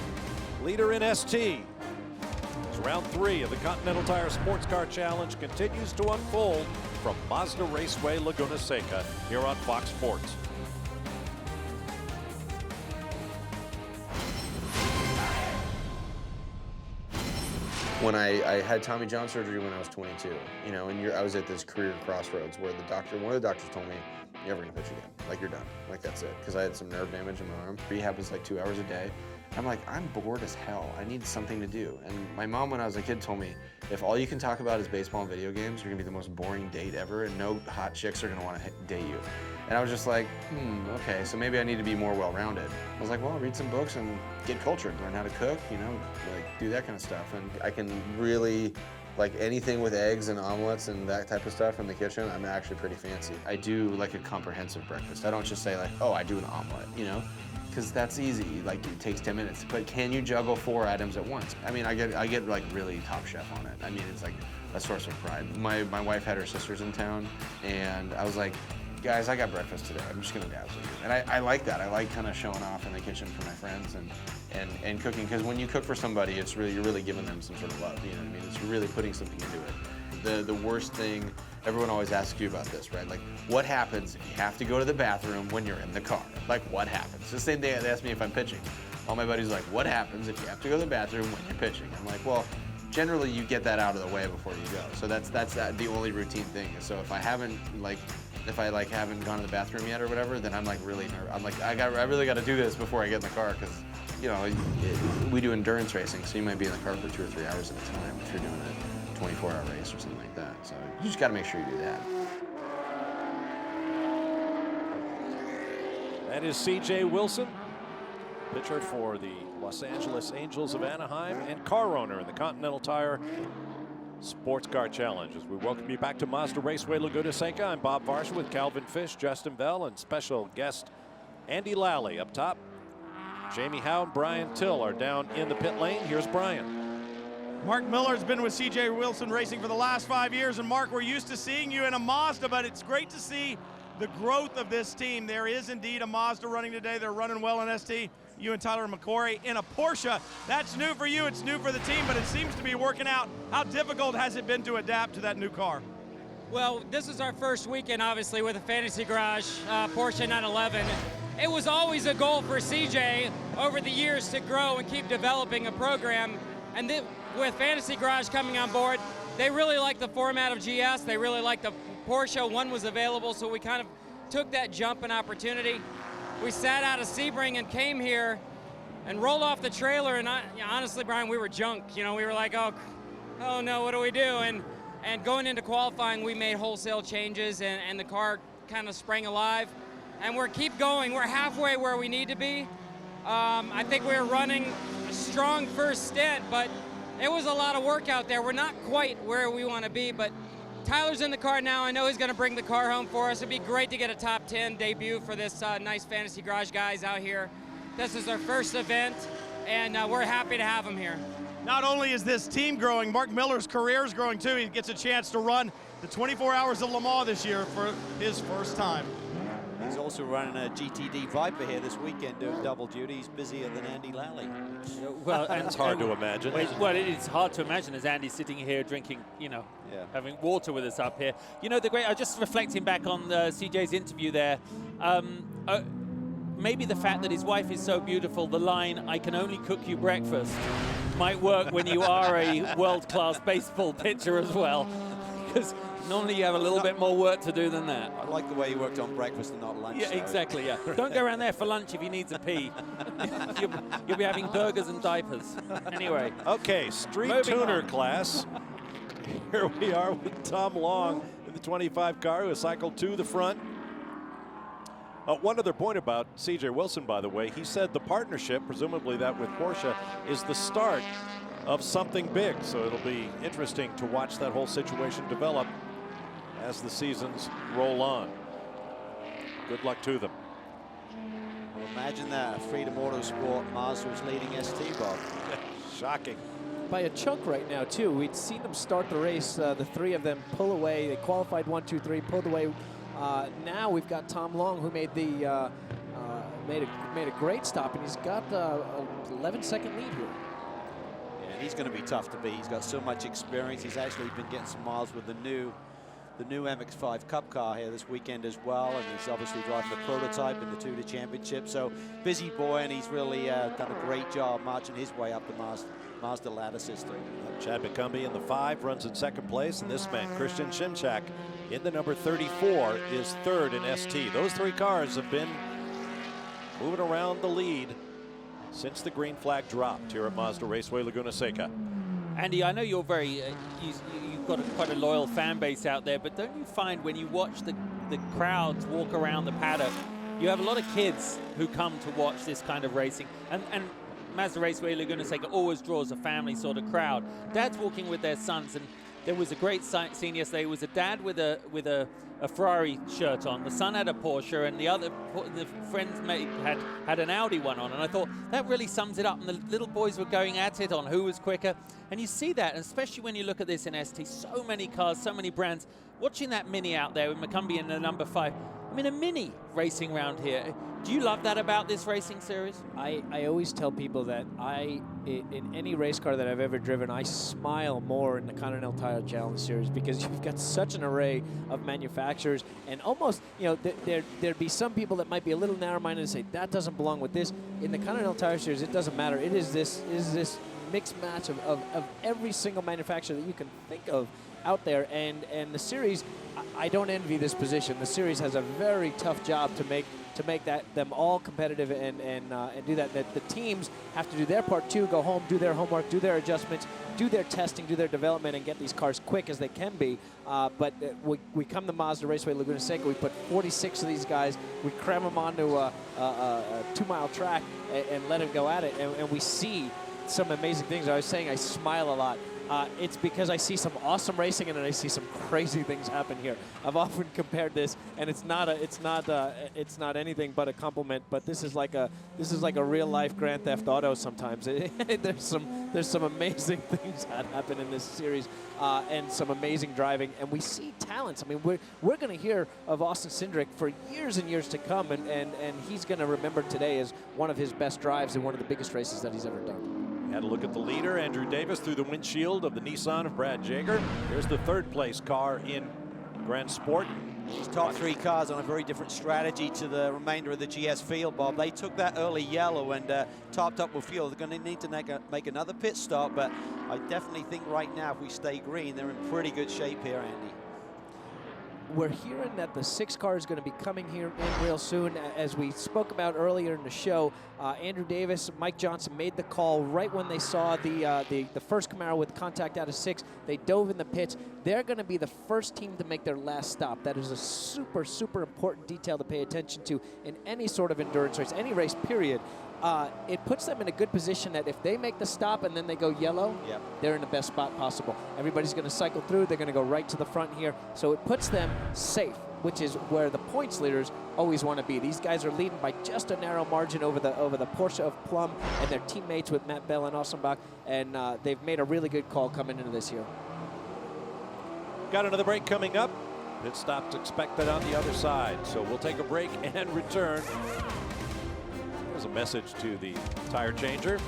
Leader in ST. As round 3 of the Continental Tire SportsCar Challenge continues to unfold from Mazda Raceway Laguna Seca here on Fox Sports. When I had Tommy John surgery when I was 22, you know, and I was at this career crossroads where one of the doctors told me, you're never gonna pitch again. Like, you're done. Like, that's it. Because I had some nerve damage in my arm. Rehab was like 2 hours a day. I'm like, I'm bored as hell. I need something to do. And my mom, when I was a kid, told me, if all you can talk about is baseball and video games, you're gonna be the most boring date ever, and no hot chicks are gonna wanna date you. And I was just like, okay, so maybe I need to be more well-rounded. I was like, well, I'll read some books and get cultured, learn how to cook, you know, like do that kind of stuff. And I can really, like anything with eggs and omelets and that type of stuff in the kitchen, I'm actually pretty fancy. I do like a comprehensive breakfast. I don't just say like, oh, I do an omelet, you know? Because that's easy, like it takes 10 minutes. But can you juggle 4 items at once? I mean, I get like really Top Chef on it. I mean, it's like a source of pride. My wife had her sisters in town, and I was like, guys, I got breakfast today. I'm just gonna dazzle you. And I like that. I like kind of showing off in the kitchen for my friends and cooking, because when you cook for somebody, it's really, you're really giving them some sort of love. You know what I mean? It's really putting something into it. The worst thing, everyone always asks you about this, right? Like, what happens if you have to go to the bathroom when you're in the car? Like, what happens? It's the same day they ask me if I'm pitching. All my buddies are like, what happens if you have to go to the bathroom when you're pitching? I'm like, well, generally you get that out of the way before you go. So that's the only routine thing. So if I haven't haven't gone to the bathroom yet or whatever, then I'm like really nervous. I'm like, I really got to do this before I get in the car, because, you know, we do endurance racing, so you might be in the car for 2 or 3 hours at a time if you're doing a 24-hour race or something like that. So you just got to make sure you do that. That is C.J. Wilson, pitcher for the Los Angeles Angels of Anaheim and car owner in the Continental Tire SportsCar Challenge. As we welcome you back to Mazda Raceway Laguna Seca, I'm Bob Varsha with Calvin Fish, Justin Bell, and special guest Andy Lally up top. Jamie Howe and Brian Till are down in the pit lane. Here's Brian. Mark Miller's been with C.J. Wilson Racing for the last 5 years, and Mark, we're used to seeing you in a Mazda, but it's great to see the growth of this team. There is indeed a Mazda running today. They're running well in ST. You and Tyler McCory in a Porsche. That's new for you, it's new for the team, but it seems to be working out. How difficult has it been to adapt to that new car? Well, this is our first weekend, obviously, with the Fantasy Garage Porsche 911. It was always a goal for CJ over the years to grow and keep developing a program. And with Fantasy Garage coming on board, they really like the format of GS. They really like the Porsche, one was available, so we kind of took that jump and opportunity. We sat out of Sebring and came here and rolled off the trailer, and honestly, Brian, we were junk. You know, we were like, oh no, what do we do? And going into qualifying, we made wholesale changes, and the car kind of sprang alive. And we're keep going. We're halfway where we need to be. I think we're running a strong first stint, but it was a lot of work out there. We're not quite where we want to be, but Tyler's in the car now. I know he's going to bring the car home for us. It'd be great to get a top 10 debut for this nice Fantasy Garage guys out here. This is our first event, and we're happy to have him here. Not only is this team growing, Mark Miller's career is growing too. He gets a chance to run the 24 Hours of Le Mans this year for his first time. He's also running a GTD Viper here this weekend doing double duty. He's busier than Andy Lally. Well, and it's hard to imagine. Well, it's hard to imagine as Andy's sitting here drinking, you know, having water with us up here. You know, I was just reflecting back on CJ's interview there. Maybe the fact that his wife is so beautiful, the line, "I can only cook you breakfast," might work when you are a world-class baseball pitcher as well. Because normally you have a little bit more work to do than that. I like the way he worked on breakfast and not lunch. Yeah, exactly, yeah. Don't go around there for lunch if you need to pee. You'll be having burgers and diapers. Anyway. Okay, street tuner class. Here we are with Tom Long in the 25 car who has cycled to the front. One other point about C.J. Wilson, by the way, he said the partnership, presumably that with Porsche, is the start of something big. So it'll be interesting to watch that whole situation develop as the seasons roll on. Good luck to them. Well, imagine that, Freedom Autosport, Mazda's leading ST, Bob. Shocking. By a chunk right now, too. We'd seen them start the race, the three of them pull away. They qualified 1, 2, 3, pulled away. Now we've got Tom Long, who made the made a great stop, and he's got an 11-second lead here. Yeah, he's going to be tough to beat. He's got so much experience. He's actually been getting some miles with the new MX-5 Cup car here this weekend as well, and he's obviously driving the prototype in the Tudor Championship. So busy boy, and he's really done a great job marching his way up the Mazda ladder system. Chad McCumbee in the 5 runs in 2nd place, and this man, Christian Shimchak, in the number 34, is 3rd in ST. Those 3 cars have been moving around the lead since the green flag dropped here at Mazda Raceway Laguna Seca. Andy, I know you're very, you've got quite a loyal fan base out there, but don't you find when you watch the crowds walk around the paddock, you have a lot of kids who come to watch this kind of racing, and Mazda Raceway Laguna Seca always draws a family sort of crowd. Dads walking with their sons, and there was a great scene yesterday. It was a dad with a Ferrari shirt on. The son had a Porsche, and the friend's mate had an Audi one on. And I thought that really sums it up. And the little boys were going at it on who was quicker. And you see that, and especially when you look at this in ST, so many cars, so many brands. Watching that Mini out there with McCumbee in the number 5. I mean, a Mini racing around here. Do you love that about this racing series? I always tell people that in any race car that I've ever driven, I smile more in the Continental Tire Challenge Series because you've got such an array of manufacturers, and almost, you know, there'd be some people that might be a little narrow-minded and say that doesn't belong with this. In the Continental Tire Series, it doesn't matter. It is this mixed match of every single manufacturer that you can think of out there, and the series, I don't envy this position. The series has a very tough job to make them all competitive and do that. That the teams have to do their part too, go home, do their homework, do their adjustments, do their testing, do their development, and get these cars quick as they can be. But we come to Mazda Raceway Laguna Seca, we put 46 of these guys, we cram them onto a 2-mile track and let them go at it, and we see some amazing things. I was saying I smile a lot. It's because I see some awesome racing and then I see some crazy things happen here. I've often compared this, and it's not anything but a compliment. But this is like a real life Grand Theft Auto. Sometimes there's some amazing things that happen in this series, and some amazing driving. And we see talents. I mean, we're going to hear of Austin Cindric for years and years to come, and he's going to remember today as one of his best drives in one of the biggest races that he's ever done. Had a look at the leader, Andrew Davis, through the windshield of the Nissan of Brad Jaeger. Here's the 3rd place car in Grand Sport. These top 3 cars on a very different strategy to the remainder of the GS field, Bob. They took that early yellow and topped up with fuel. They're going to need to make another pit stop, but I definitely think right now if we stay green, they're in pretty good shape here, Andy. we're hearing that the 6 car is going to be coming here in real soon. As we spoke about earlier in the show, Andrew Davis, Mike Johnson made the call right when they saw the first Camaro with contact out of 6. They dove in the pits. They're going to be the first team to make their last stop. That is a super, super important detail to pay attention to in any sort of endurance race, any race, period. It puts them in a good position that if they make the stop and then they go yellow, they're in the best spot possible. Everybody's going to cycle through. They're going to go right to the front here. So it puts them safe, which is where the points leaders always want to be. These guys are leading by just a narrow margin over the Porsche of Plum and their teammates with Matt Bell and Ossenbach, and they've made a really good call coming into this year. Got another break coming up. Pit stop's expected on the other side, so we'll take a break and return. There's a message to the tire changer.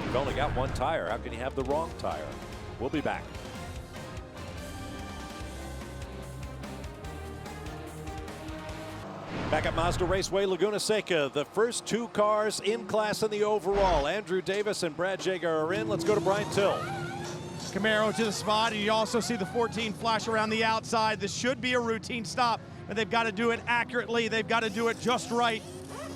You've only got one tire. How can you have the wrong tire? We'll be back. Back at Mazda Raceway Laguna Seca, the first 2 cars in class in the overall. Andrew Davis and Brad Jager are in. Let's go to Brian Till. Camaro to the spot, and you also see the 14 flash around the outside. This should be a routine stop, but they've got to do it accurately. They've got to do it just right.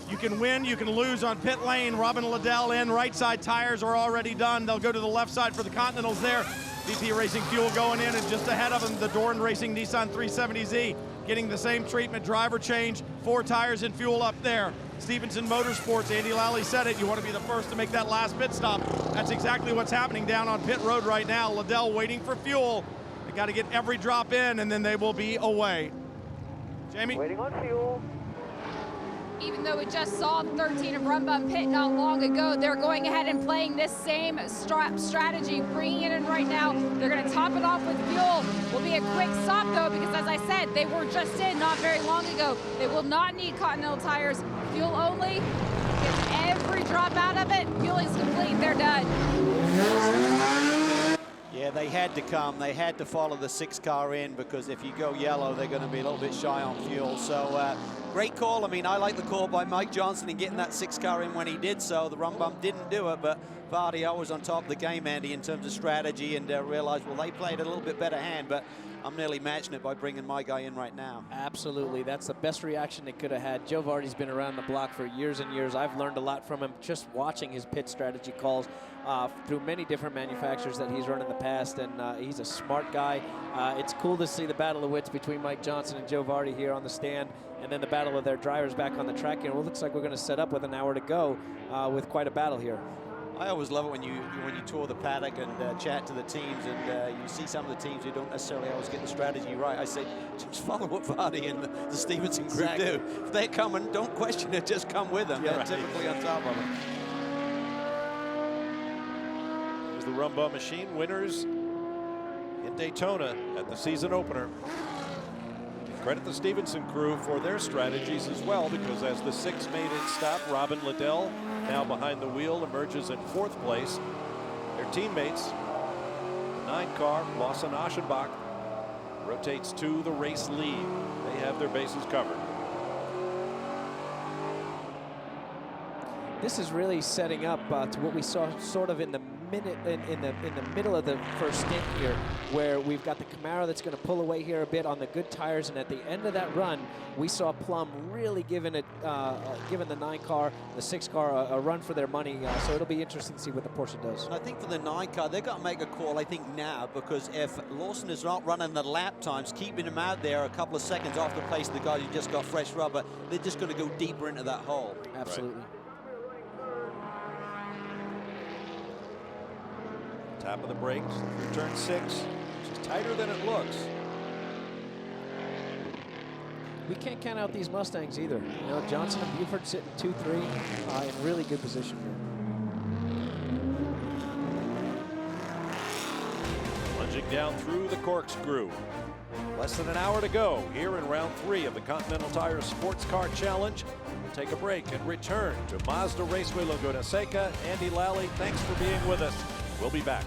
You can win, you can lose on pit lane. Robin Liddell in, right side tires are already done. They'll go to the left side for the Continentals there. VP Racing Fuel going in, and just ahead of them, the Doran Racing Nissan 370Z getting the same treatment, driver change, 4 tires and fuel up there. Stevenson Motorsports, Andy Lally said it, you want to be the first to make that last pit stop. That's exactly what's happening down on pit road right now. Liddell waiting for fuel. They got to get every drop in, and then they will be away. Jamie? Waiting on fuel. Even though we just saw 13 of Run Bum Pit not long ago, they're going ahead and playing this same strategy, bringing it in right now. They're going to top it off with fuel. Will be a quick stop, though, because as I said, they were just in not very long ago. They will not need Continental tires. Fuel only. Get every drop out of it. Fueling's complete. They're done. Yeah, they had to come. They had to follow the 6 car in, because if you go yellow, they're going to be a little bit shy on fuel. So great call. I mean, I like the call by Mike Johnson in getting that 6 car in when he did so. The run bump didn't do it, but Vardy always on top of the game, Andy, in terms of strategy, and realized, well, they played a little bit better hand, but I'm nearly matching it by bringing my guy in right now. Absolutely. That's the best reaction they could have had. Joe Vardy's been around the block for years and years. I've learned a lot from him just watching his pit strategy calls through many different manufacturers that he's run in the past, and he's a smart guy. It's cool to see the battle of wits between Mike Johnson and Joe Vardy here on the stand, and then the battle of their drivers back on the track. And it looks like we're going to set up with an hour to go with quite a battle here. I always love it when you tour the paddock and chat to the teams, and you see some of the teams who don't necessarily always get the strategy right. I say, just follow what Vardy and the Stevenson group do. If they're coming, don't question it, just come with them. They're typically on top of it. There's the Run Bum Machine winners in Daytona at the season opener. Credit the Stevenson crew for their strategies as well, because as the 6 made its stop, Robin Liddell, now behind the wheel, emerges in 4th place. Their teammates, the 9 car, Lawson Aschenbach, rotates to the race lead. They have their bases covered. This is really setting up to what we saw sort of in the middle of the first stint here, where we've got the Camaro that's going to pull away here a bit on the good tires, and at the end of that run, we saw Plum really giving the 9 car, the 6 car a run for their money. So it'll be interesting to see what the Porsche does. And I think for the 9 car, they've got to make a call, I think, now, because if Lawson is not running the lap times, keeping him out there a couple of seconds off the pace of the guy who just got fresh rubber, they're just going to go deeper into that hole. Absolutely. Right. Top of the brakes through turn 6, which is tighter than it looks. We can't count out these Mustangs either. You know, Johnson and Buford sitting 2-3 in really good position here. Plunging down through the corkscrew. Less than an hour to go here in round 3 of the Continental Tire SportsCar Challenge. We'll take a break and return to Mazda Raceway Laguna Seca. Andy Lally, thanks for being with us. We'll be back.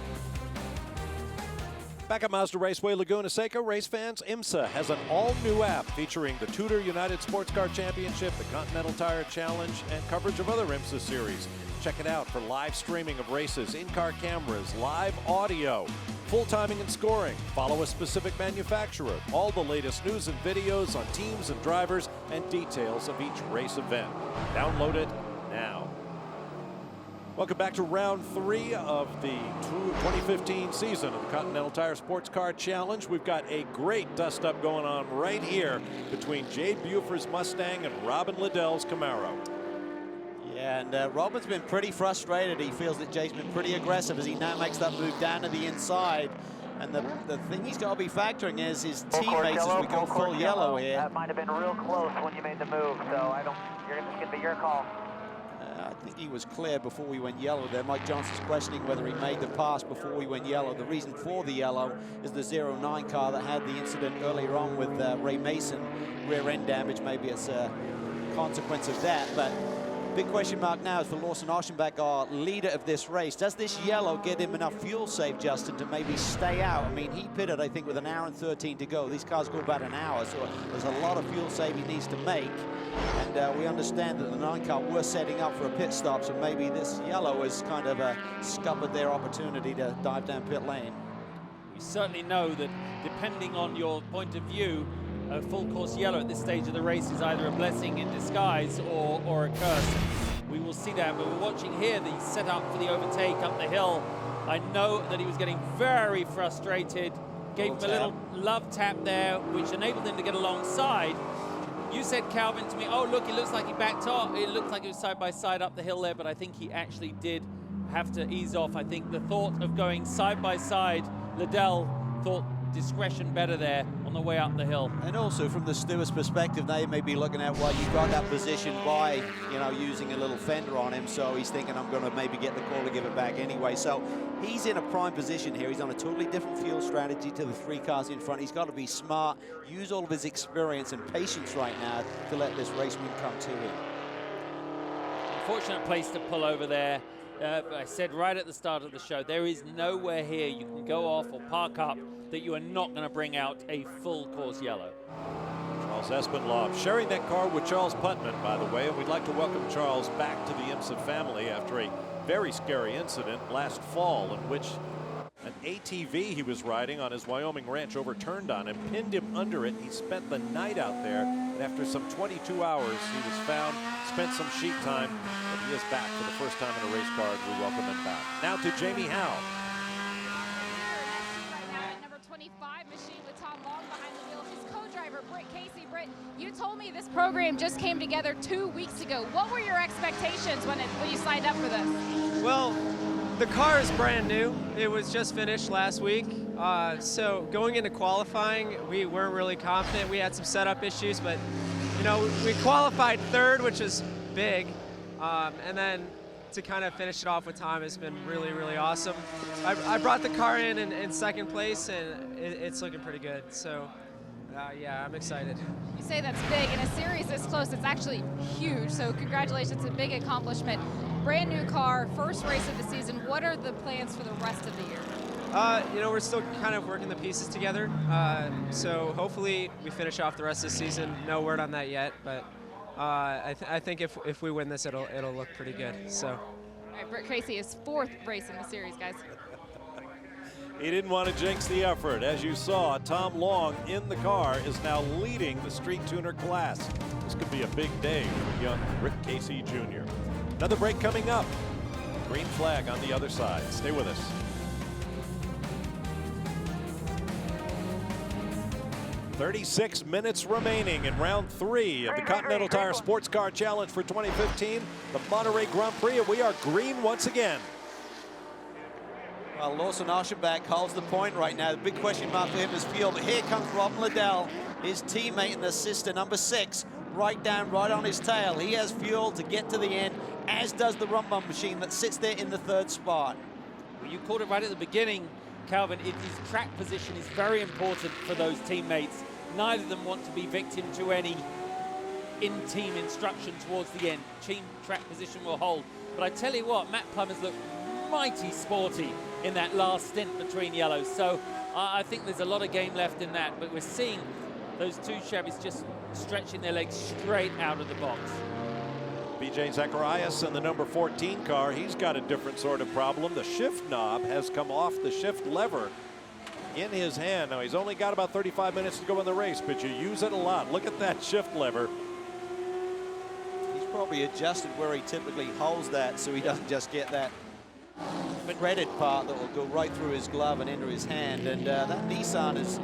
Back at Mazda Raceway Laguna Seca, race fans, IMSA has an all-new app featuring the Tudor United Sports Car Championship, the Continental Tire Challenge, and coverage of other IMSA series. Check it out for live streaming of races, in-car cameras, live audio, full timing and scoring, follow a specific manufacturer, all the latest news and videos on teams and drivers, and details of each race event. Download it now. Welcome back to round 3 of the 2015 season of the Continental Tire Sports Car Challenge. We've got a great dust-up going on right here between Jade Buford's Mustang and Robin Liddell's Camaro. Yeah, and Robin's been pretty frustrated. He feels that Jade's been pretty aggressive as he now makes that move down to the inside. And the thing he's got to be factoring is his teammates as we go full yellow here. That might have been real close when you made the move, so it's going to be your call. I think he was clear before we went yellow there. Mike Johnson's questioning whether he made the pass before we went yellow. The reason for the yellow is the 09 car that had the incident earlier on with Ray Mason, rear end damage. Maybe it's a consequence of that, but big question mark now is for Lawson Aschenbach, our leader of this race. Does this yellow get him enough fuel save, Justin, to maybe stay out? I mean, he pitted, I think, with 1 hour and 13 to go. These cars go about an hour, so there's a lot of fuel save he needs to make. And we understand that the 9 car were setting up for a pit stop, so maybe this yellow has kind of scuppered their opportunity to dive down pit lane. You certainly know that depending on your point of view, a full course yellow at this stage of the race is either a blessing in disguise or a curse. We will see that, but we're watching here the setup for the overtake up the hill. I know that he was getting very frustrated, gave him a little love tap there, which enabled him to get alongside. You said, Calvin, to me, oh, look, it looks like he backed off. It looked like it was side by side up the hill there, but I think he actually did have to ease off. I think the thought of going side by side, Liddell thought discretion better there on the way up the hill. And also from the steward's perspective, they may be looking at, well, you've got that position by, you know, using a little fender on him, so he's thinking I'm going to maybe get the call to give it back anyway. So he's in a prime position here. He's on a totally different fuel strategy to the 3 cars in front. He's got to be smart, use all of his experience and patience right now to let this race win come to him. Unfortunate place to pull over there. I said right at the start of the show, there is nowhere here you can go off or park up that you are not going to bring out a full course yellow. Charles Espenlaub sharing that car with Charles Putman, by the way, and we'd like to welcome Charles back to the IMSA family after a very scary incident last fall in which an ATV he was riding on his Wyoming ranch overturned on him, pinned him under it. He spent the night out there, and after some 22 hours, he was found, spent some sheet time, but he is back for the first time in a race car, and we welcome him back. Now to Jamie Howe. Right now at number 25 machine with Tom Long behind the wheel, his co-driver, Britt Casey. Britt, you told me this program just came together 2 weeks ago. What were your expectations when you signed up for this? Well, the car is brand new. It was just finished last week. So going into qualifying, we weren't really confident. We had some setup issues, but you know, we qualified 3rd, which is big. And then to kind of finish it off with time has been really, really awesome. I brought the car in 2nd place, and it's looking pretty good. So yeah, I'm excited. You say that's big. In a series this close, it's actually huge. So congratulations, a big accomplishment. Brand new car, first race of the season. What are the plans for the rest of the year? You know, we're still kind of working the pieces together. So hopefully we finish off the rest of the season. No word on that yet, but I think if we win this, it'll look pretty good. So. All right, Britt Casey is 4th race in the series, guys. He didn't want to jinx the effort. As you saw, Tom Long in the car is now leading the street tuner class. This could be a big day for young Britt Casey Jr. Another break coming up. Green flag on the other side. Stay with us. "36 minutes remaining in round 3 of the Continental Tire Sports Car Challenge for 2015, the Monterey Grand Prix, and we are green once again. Well, Lawson Aschenbach holds the point right now. The big question mark for him is fuel, but here comes Robin Liddell, his teammate and assister, number 6, right down, right on his tail. He has fuel to get to the end, as does the Rumba machine that sits there in the 3rd spot. Well, you called it right at the beginning, Calvin. His track position is very important for those teammates. Neither of them want to be victim to any in-team instruction towards the end. Team track position will hold. But I tell you what, Matt Plummer's looked mighty sporty in that last stint between yellows. So I think there's a lot of game left in that. But we're seeing those 2 Chevys just stretching their legs straight out of the box. BJ Zacharias in the number 14 car, he's got a different sort of problem. The shift knob has come off the shift lever, in his hand. Now, he's only got about 35 minutes to go in the race, but you use it a lot. Look at that shift lever. He's probably adjusted where he typically holds that so he doesn't just get that threaded part that will go right through his glove and into his hand. And that Nissan is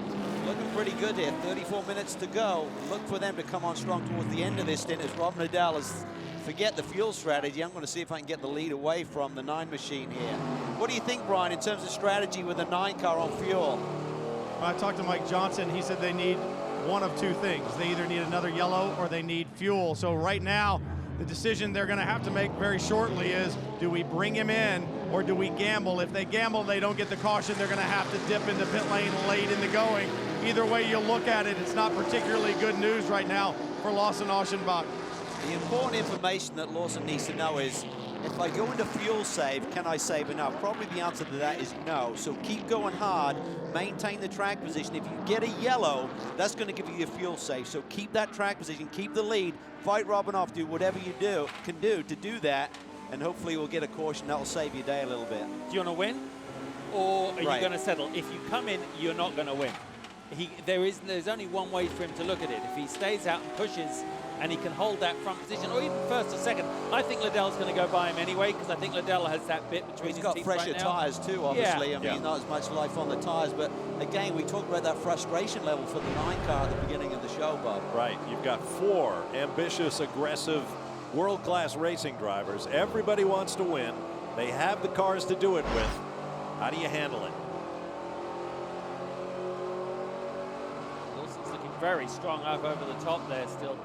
looking pretty good here. 34 minutes to go. Look for them to come on strong towards the end of this stint as Rob Nadal is, forget the fuel strategy. I'm going to see if I can get the lead away from the 9 machine here. What do you think, Brian, in terms of strategy with the 9 car on fuel? I talked to Mike Johnson. He said they need one of two things. They either need another yellow or they need fuel. So right now, the decision they're going to have to make very shortly is, do we bring him in or do we gamble? If they gamble, they don't get the caution. They're going to have to dip into pit lane late in the going. Either way you look at it, it's not particularly good news right now for Lawson Aschenbach. The important information that Lawson needs to know is, if I go into fuel save, can I save enough? Probably the answer to that is no. So keep going hard, maintain the track position. If you get a yellow, that's going to give you your fuel save. So keep that track position, keep the lead, fight Robin off, do whatever you can do to do that, and hopefully we'll get a caution that will save your day a little bit. Do you want to win, or are you going to settle? If you come in, you're not going to win. There's only one way for him to look at it. If he stays out and pushes, and he can hold that front position, or even first or second, I think Liddell's going to go by him anyway, because I think Liddell has that bit between his teeth right now. He's got fresher tyres too, obviously. I mean, not as much life on the tyres, but again, we talked about that frustration level for the 9 car at the beginning of the show, Bob. Right, you've got 4 ambitious, aggressive, world-class racing drivers. Everybody wants to win. They have the cars to do it with. How do you handle it? Wilson's looking very strong up over the top there still.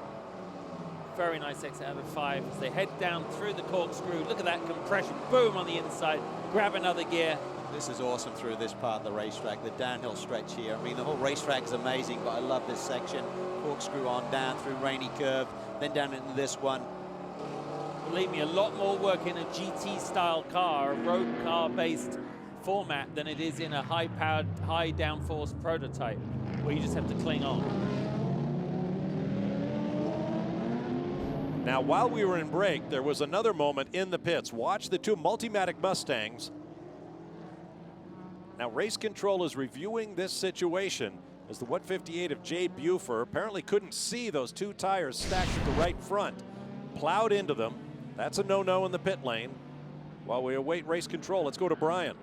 Very nice exit out of 5 as they head down through the corkscrew. Look at that compression, boom on the inside, grab another gear. This is awesome through this part of the racetrack, the downhill stretch here. I mean, the whole racetrack is amazing, but I love this section. Corkscrew on down through Rainy Curve, then down into this one. Believe me, a lot more work in a GT style car, a road car based format, than it is in a high powered, high downforce prototype where you just have to cling on. Now, while we were in break, there was another moment in the pits. Watch the 2 Multimatic Mustangs. Now, race control is reviewing this situation as the 158 of Jay Buford apparently couldn't see those 2 tires stacked at the right front. Plowed into them. That's a no-no in the pit lane. While we await race control, let's go to Brian.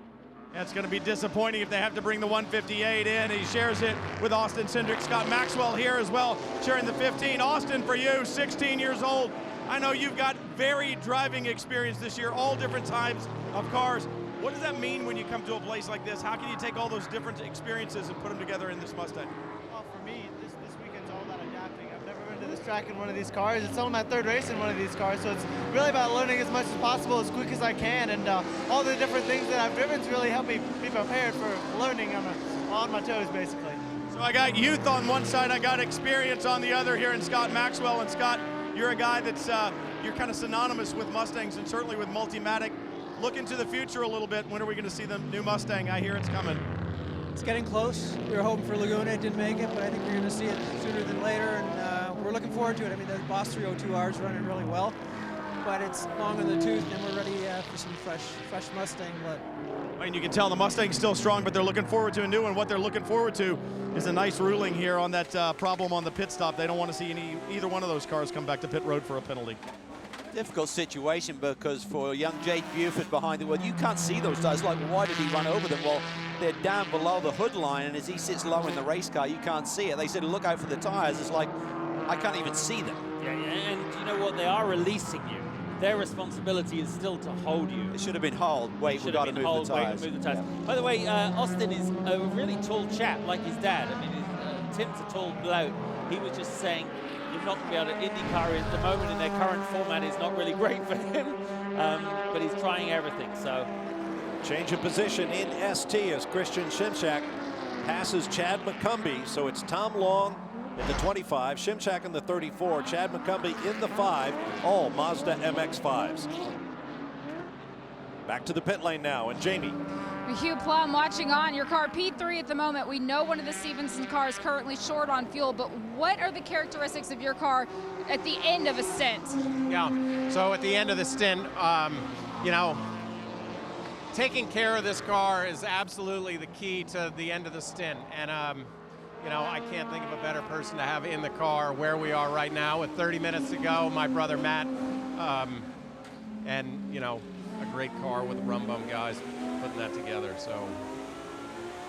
Yeah, it's going to be disappointing if they have to bring the 158 in. He shares it with Austin Cindric. Scott Maxwell here as well, sharing the 15. Austin, for you, 16 years old. I know you've got varied driving experience this year, all different types of cars. What does that mean when you come to a place like this? How can you take all those different experiences and put them together in this Mustang? Well, for me, this weekend's all about adapting. I've never been to this track in one of these cars. It's only my 3rd race in one of these cars, so it's really about learning as much as possible, as quick as I can, and all the different things that I've driven to really help me be prepared for learning on my toes, basically. So I got youth on one side, I got experience on the other here in Scott Maxwell. And Scott, you're a guy that's you're kind of synonymous with Mustangs and certainly with Multimatic. Look into the future a little bit. When are we going to see the new Mustang? I hear it's coming. It's getting close. We were hoping for Laguna, it didn't make it, but I think we're going to see it sooner than later, and we're looking forward to it. I mean, the Boss 302R is running really well, but it's long in the tooth, and we're ready for some fresh Mustang blood. And you can tell the Mustang's still strong, but they're looking forward to a new one. What they're looking forward to is a nice ruling here on that problem on the pit stop. They don't want to see either one of those cars come back to pit road for a penalty. Difficult situation because for young Jake Buford behind the wheel, you can't see those tires. Like, why did he run over them? Well, they're down below the hood line, and as he sits low in the race car, you can't see it. They said, look out for the tires. It's like, I can't even see them. Yeah, and you know what? They are releasing you. Their responsibility is still to hold you. It should have been hold. Wait, we've got to move the tires. Move the tires. Yeah. By the way, Austin is a really tall chap, like his dad. I mean, Tim's a tall bloke. He was just saying, you're not going to be able to IndyCar at the moment in their current format is not really great for him, but he's trying everything. So, change of position in ST as Christian Shimshak passes Chad McCumbee. So it's Tom Long in the 25, Shimshak in the 34, Chad McCumbee in the 5, all Mazda MX-5s. Back to the pit lane now, and Jamie. Hugh Plum watching on. Your car P3 at the moment. We know one of the Stevenson cars currently short on fuel, but what are the characteristics of your car at the end of a stint? Yeah, so at the end of the stint, you know, taking care of this car is absolutely the key to the end of the stint. And, you know, I can't think of a better person to have in the car where we are right now with 30 minutes to go, my brother Matt, and, you know, a great car with the Rum Bum guys putting that together. So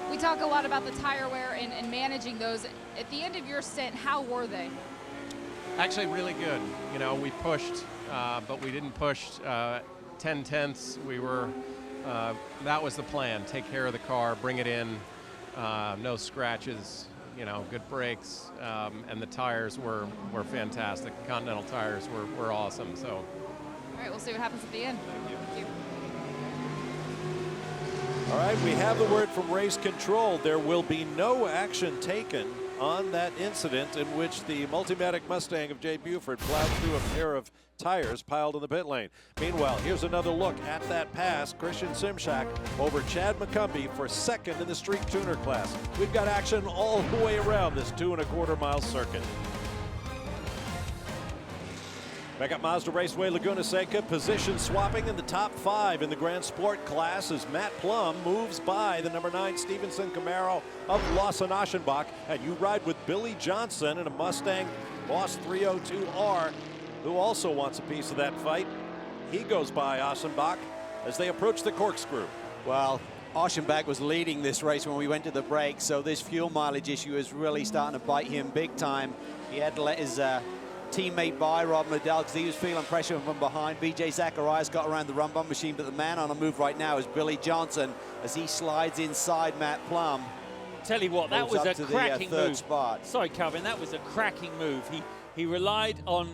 We talk a lot about the tire wear and managing those. At the end of your stint, how were they? actually really good. You know, we pushed, but we didn't push 10/10ths. We were, that was the plan. Take care of the car, bring it in, no scratches, you know, good brakes, and the tires were fantastic. Continental tires were awesome. So. All right, we'll see what happens at the end. Thank you. All right, we have the word from race control. There will be no action taken on that incident in which the Multimatic Mustang of Jay Buford plowed through a pair of tires piled in the pit lane. Meanwhile, here's another look at that pass. Christian Simshak over Chad McCumbee for second in the street tuner class. We've got action all the way around this 2 1/4 mile circuit. Back at Mazda Raceway Laguna Seca, position swapping in the top 5 in the Grand Sport class as Matt Plum moves by the number 9 Stevenson Camaro of Lawson Aschenbach. And you ride with Billy Johnson in a Mustang Boss 302R, who also wants a piece of that fight. He goes by Aschenbach as they approach the corkscrew. Well, Aschenbach was leading this race when we went to the break, so this fuel mileage issue is really starting to bite him big time. He had to let his teammate by Rob Liddell because he was feeling pressure from behind. BJ Zacharias got around the run bump machine, but the man on a move right now is Billy Johnson as he slides inside Matt Plum. Tell you what, that was a cracking third move. Spot. Sorry, Calvin, that was a cracking move. He relied on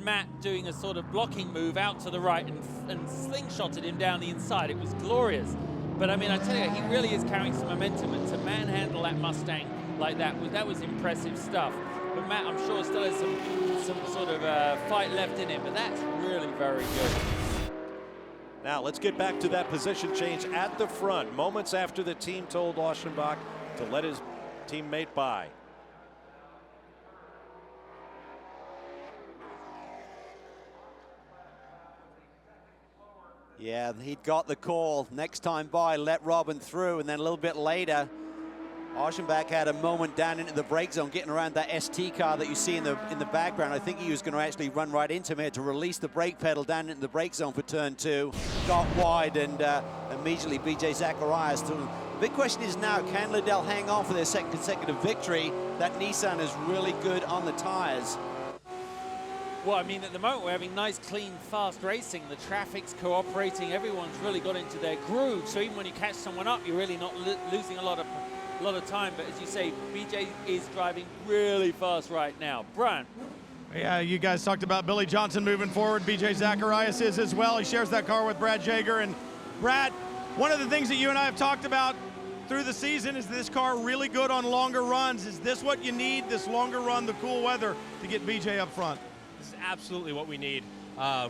Matt doing a sort of blocking move out to the right and slingshotted him down the inside. It was glorious. But I mean, I tell you, he really is carrying some momentum, and to manhandle that Mustang like that was impressive stuff. But Matt, I'm sure, still has some sort of fight left in him, but that's really very good. Now let's get back to that position change at the front, moments after the team told Aschenbach to let his teammate by. Yeah, he'd got the call. Next time by, let Robin through, and then a little bit later, Aschenbach had a moment down into the brake zone, getting around that ST car that you see in the background. I think he was going to actually run right into him. He had to release the brake pedal down into the brake zone for turn 2. Got wide, and immediately BJ Zacharias. The big question is now, can Liddell hang on for their second consecutive victory? That Nissan is really good on the tires. Well, I mean, at the moment, we're having nice, clean, fast racing. The traffic's cooperating. Everyone's really got into their groove. So even when you catch someone up, you're really not losing a lot of time. But as you say, BJ is driving really fast right now. Brian. Yeah, you guys talked about Billy Johnson moving forward. BJ Zacharias is as well. He shares that car with Brad Jager. And Brad, one of the things that you and I have talked about through the season is this car really good on longer runs. Is this what you need, this longer run, the cool weather, to get BJ up front? This is absolutely what we need.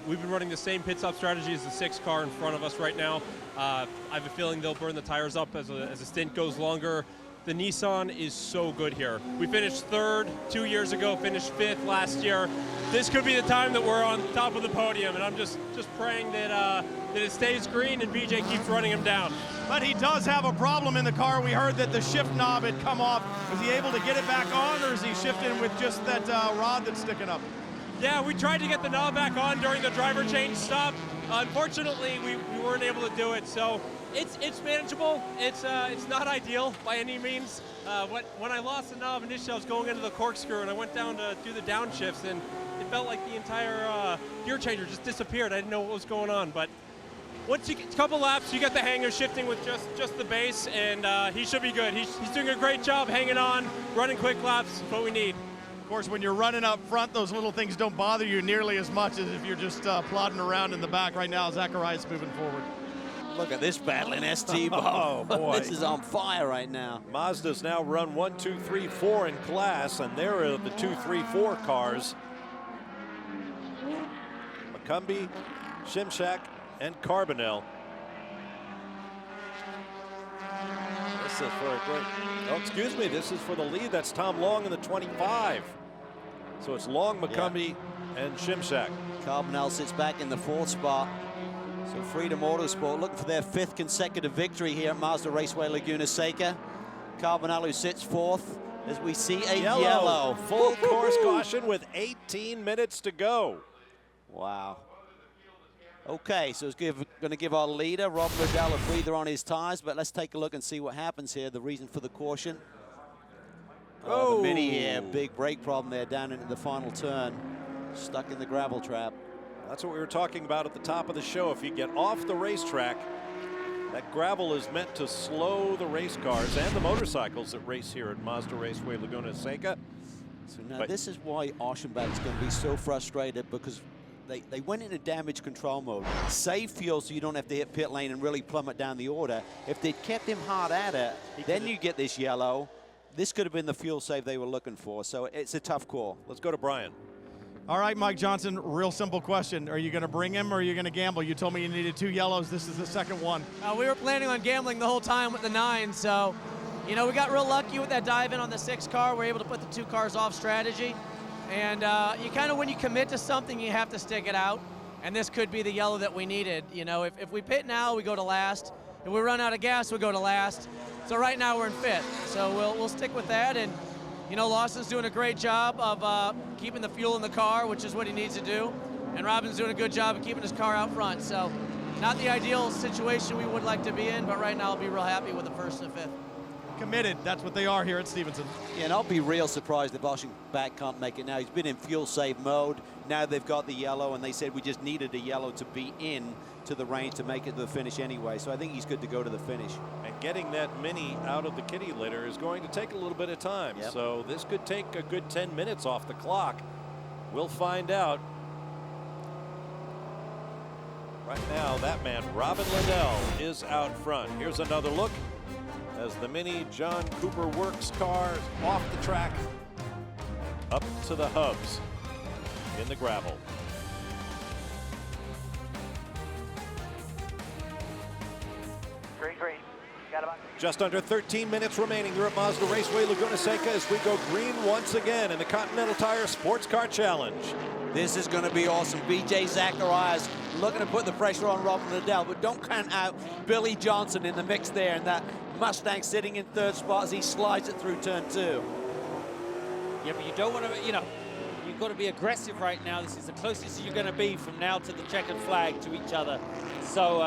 We've been running the same pit stop strategy as the 6 car in front of us right now. I have a feeling they'll burn the tires up as a stint goes longer. The Nissan is so good here. We finished 3rd 2 years ago, finished 5th last year. This could be the time that we're on top of the podium, and I'm just praying that it stays green and BJ keeps running him down. But he does have a problem in the car. We heard that the shift knob had come off. Is he able to get it back on, or is he shifting with just that rod that's sticking up? Yeah, we tried to get the knob back on during the driver change stop. Unfortunately, we weren't able to do it, so it's manageable. It's not ideal by any means. When I lost the knob initially, I was going into the corkscrew, and I went down to do the downshifts, and it felt like the entire gear changer just disappeared. I didn't know what was going on, but once you get a couple laps, you get the hang of shifting with just the base, and he should be good. He's doing a great job hanging on, running quick laps. That's what we need. Of course, when you're running up front, those little things don't bother you nearly as much as if you're just plodding around in the back. Right now, Zacharias moving forward. Look at this battle in ST, Bob. Oh, boy. This is on fire right now. Mazda's now run 1, 2, 3, 4 in class, and there are the 2, 3, 4 cars. McCumbee, Simshak, and Carbonell. This is for a great, oh, excuse me, this is for the lead. That's Tom Long in the 25. So it's Long, McCumbee, and Simshak. Carbonell sits back in the 4th spot. So Freedom Autosport looking for their 5th consecutive victory here at Mazda Raceway Laguna Seca. Carbonell, who sits 4th, as we see a yellow. Full course caution with 18 minutes to go. Wow. Okay, so it's going to give our leader, Rob Liddell, a breather on his tires, but let's take a look and see what happens here, the reason for the caution. Oh, the mini here, big brake problem there down into the final turn, stuck in the gravel trap. That's what we were talking about at the top of the show. If you get off the racetrack, that gravel is meant to slow the race cars and the motorcycles that race here at Mazda Raceway Laguna Seca. So now this is why Oschenbach is going to be so frustrated, because they went into damage control mode. Save fuel so you don't have to hit pit lane and really plummet down the order. If they'd kept him hard at it, then you get this yellow. This could have been the fuel save they were looking for, so it's a tough call. Let's go to Brian. All right, Mike Johnson, real simple question. Are you going to bring him or are you going to gamble? You told me you needed 2 yellows. This is the second one. We were planning on gambling the whole time with the 9, so, you know, we got real lucky with that dive in on the 6 car. We're able to put the 2 cars off strategy. And you kind of, when you commit to something, you have to stick it out. And this could be the yellow that we needed. You know, if we pit now, we go to last. If we run out of gas, we go to last. So right now we're in 5th. So we'll stick with that. And, you know, Lawson's doing a great job of keeping the fuel in the car, which is what he needs to do. And Robin's doing a good job of keeping his car out front. So not the ideal situation we would like to be in, but right now I'll be real happy with the 1st and 5th. Committed, that's what they are here at Stevenson. Yeah, and I'll be real surprised if Oschenbach can't make it now. He's been in fuel save mode. Now they've got the yellow, and they said we just needed a yellow to be in to the range to make it to the finish anyway. So I think he's good to go to the finish. And getting that mini out of the kitty litter is going to take a little bit of time. Yep. So this could take a good 10 minutes off the clock. We'll find out. Right now, that man, Robin Liddell, is out front. Here's another look as the mini John Cooper Works car is off the track, up to the hubs in the gravel. Green, green. Got about Just under 13 minutes remaining here at Mazda Raceway Laguna Seca as we go green once again in the Continental Tire SportsCar Challenge. This is going to be awesome. BJ Zacharias looking to put the pressure on Robin Liddell, but don't count out Billy Johnson in the mix there, and that Mustang sitting in 3rd spot as he slides it through turn 2. Yeah, but you don't want to, you know, you've got to be aggressive right now. This is the closest you're going to be from now to the checkered flag to each other. So,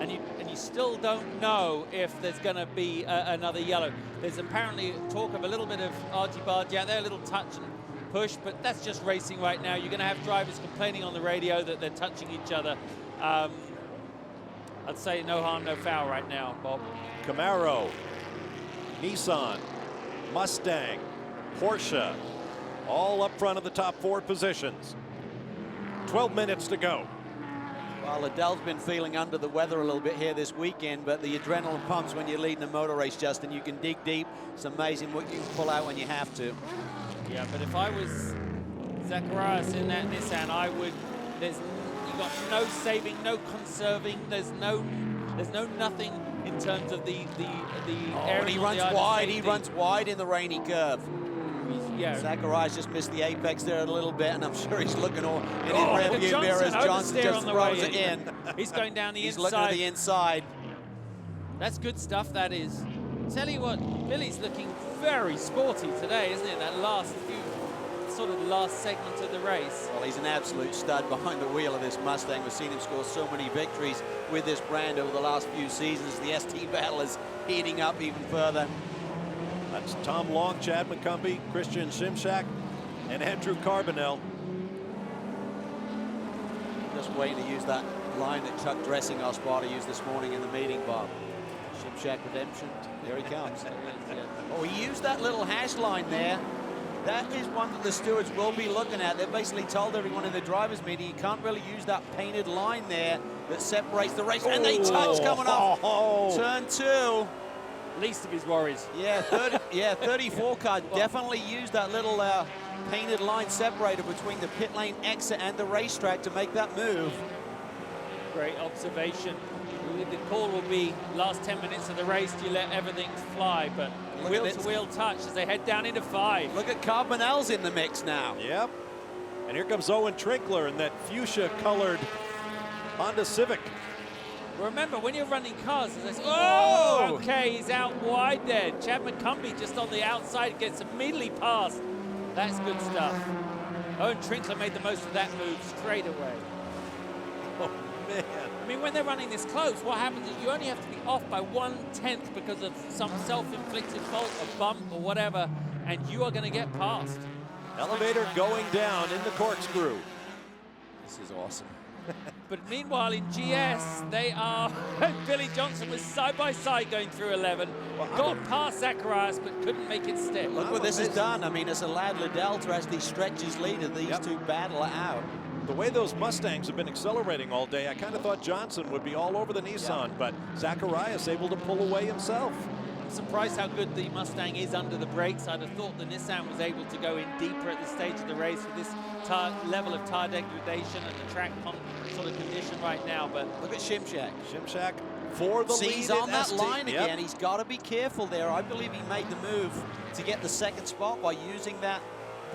and you still don't know if there's going to be another yellow. There's apparently talk of a little bit of argy-bargy out there, a little touch and push, but that's just racing right now. You're going to have drivers complaining on the radio that they're touching each other. I'd say no harm, no foul right now, Bob. Camaro, Nissan, Mustang, Porsche, all up front of the top 4 positions. 12 minutes to go. Well, Liddell's been feeling under the weather a little bit here this weekend, but the adrenaline pumps when you're leading a motor race, Justin. You can dig deep. It's amazing what you can pull out when you have to. Yeah, but if I was Zacharias in that Nissan, I would. You got no saving, no conserving. There's no nothing in terms of the and he runs wide. He runs wide in the rainy curve. Yeah. Zacharias just missed the apex there a little bit, and I'm sure he's looking all in his rearview mirror as Johnson just throws it in. He's going down the inside. He's looking at the inside. That's good stuff, that is. Tell you what, Billy's looking very sporty today, isn't it? That last segment of the race. Well, he's an absolute stud behind the wheel of this Mustang. We've seen him score so many victories with this brand over the last few seasons. The ST battle is heating up even further. That's Tom Long, Chad McCumbee, Christian Shimshak, and Andrew Carbonell. Just waiting to use that line that Chuck Dressing, our spotter, used this morning in the meeting, Bob. Shimshak redemption. There he comes. Oh, he used that little hash line there. That is one that the stewards will be looking at. They basically told everyone in the driver's meeting you can't really use that painted line there that separates the race. And they touch coming off turn 2. Least of his worries. Yeah, 34 car definitely used that little painted line separator between the pit lane exit and the racetrack to make that move. Great observation. The call will be last 10 minutes of the race, do you let everything fly, but wheel-to-wheel touch as they head down into 5. Look at Carbonell's in the mix now. Yep. And here comes Owen Trinkler in that fuchsia-colored Honda Civic. Remember, when you're running cars, oh, okay, he's out wide there. Chad McCumbee just on the outside gets immediately past. That's good stuff. Owen Trinkler made the most of that move straight away. Oh, man. I mean, when they're running this close, what happens is you only have to be off by 1/10 because of some self-inflicted fault, a bump or whatever, and you are going to get past. Elevator going down in the corkscrew. This is awesome. But meanwhile, in GS, they are, Billy Johnson was side by side going through 11. Got past Zacharias, but couldn't make it stick. Look what this has done. I mean, it's allowed Liddell to actually stretch his lead as these two battle it out. The way those Mustangs have been accelerating all day, I kind of thought Johnson would be all over the Nissan, but Zacharias able to pull away himself. I'm surprised how good the Mustang is under the brakes. I'd have thought the Nissan was able to go in deeper at this stage of the race with this level of tire degradation and the track sort of condition right now. But look at Shimshak. Shimshak for the lead. He's on that ST. line again. He's got to be careful there. I believe he made the move to get the second spot by using that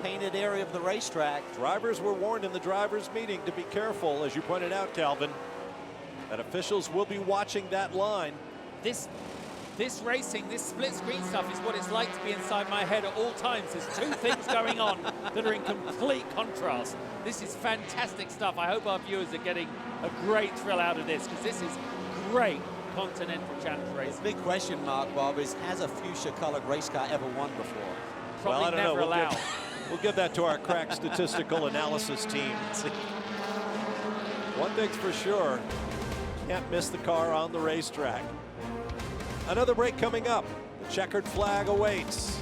painted area of the racetrack. Drivers were warned in the drivers' meeting to be careful, as you pointed out, Calvin, that officials will be watching that line. This racing, this split screen stuff is what it's like to be inside my head at all times. There's two things going on that are in complete contrast. This is fantastic stuff. I hope our viewers are getting a great thrill out of this, because this is great Continental Challenge racing. Big question mark, Bob, is has a fuchsia-colored race car ever won before? Probably well, I don't never know. allowed. We'll give that to our crack statistical analysis team. One thing's for sure, can't miss the car on the racetrack. Another break coming up. The checkered flag awaits.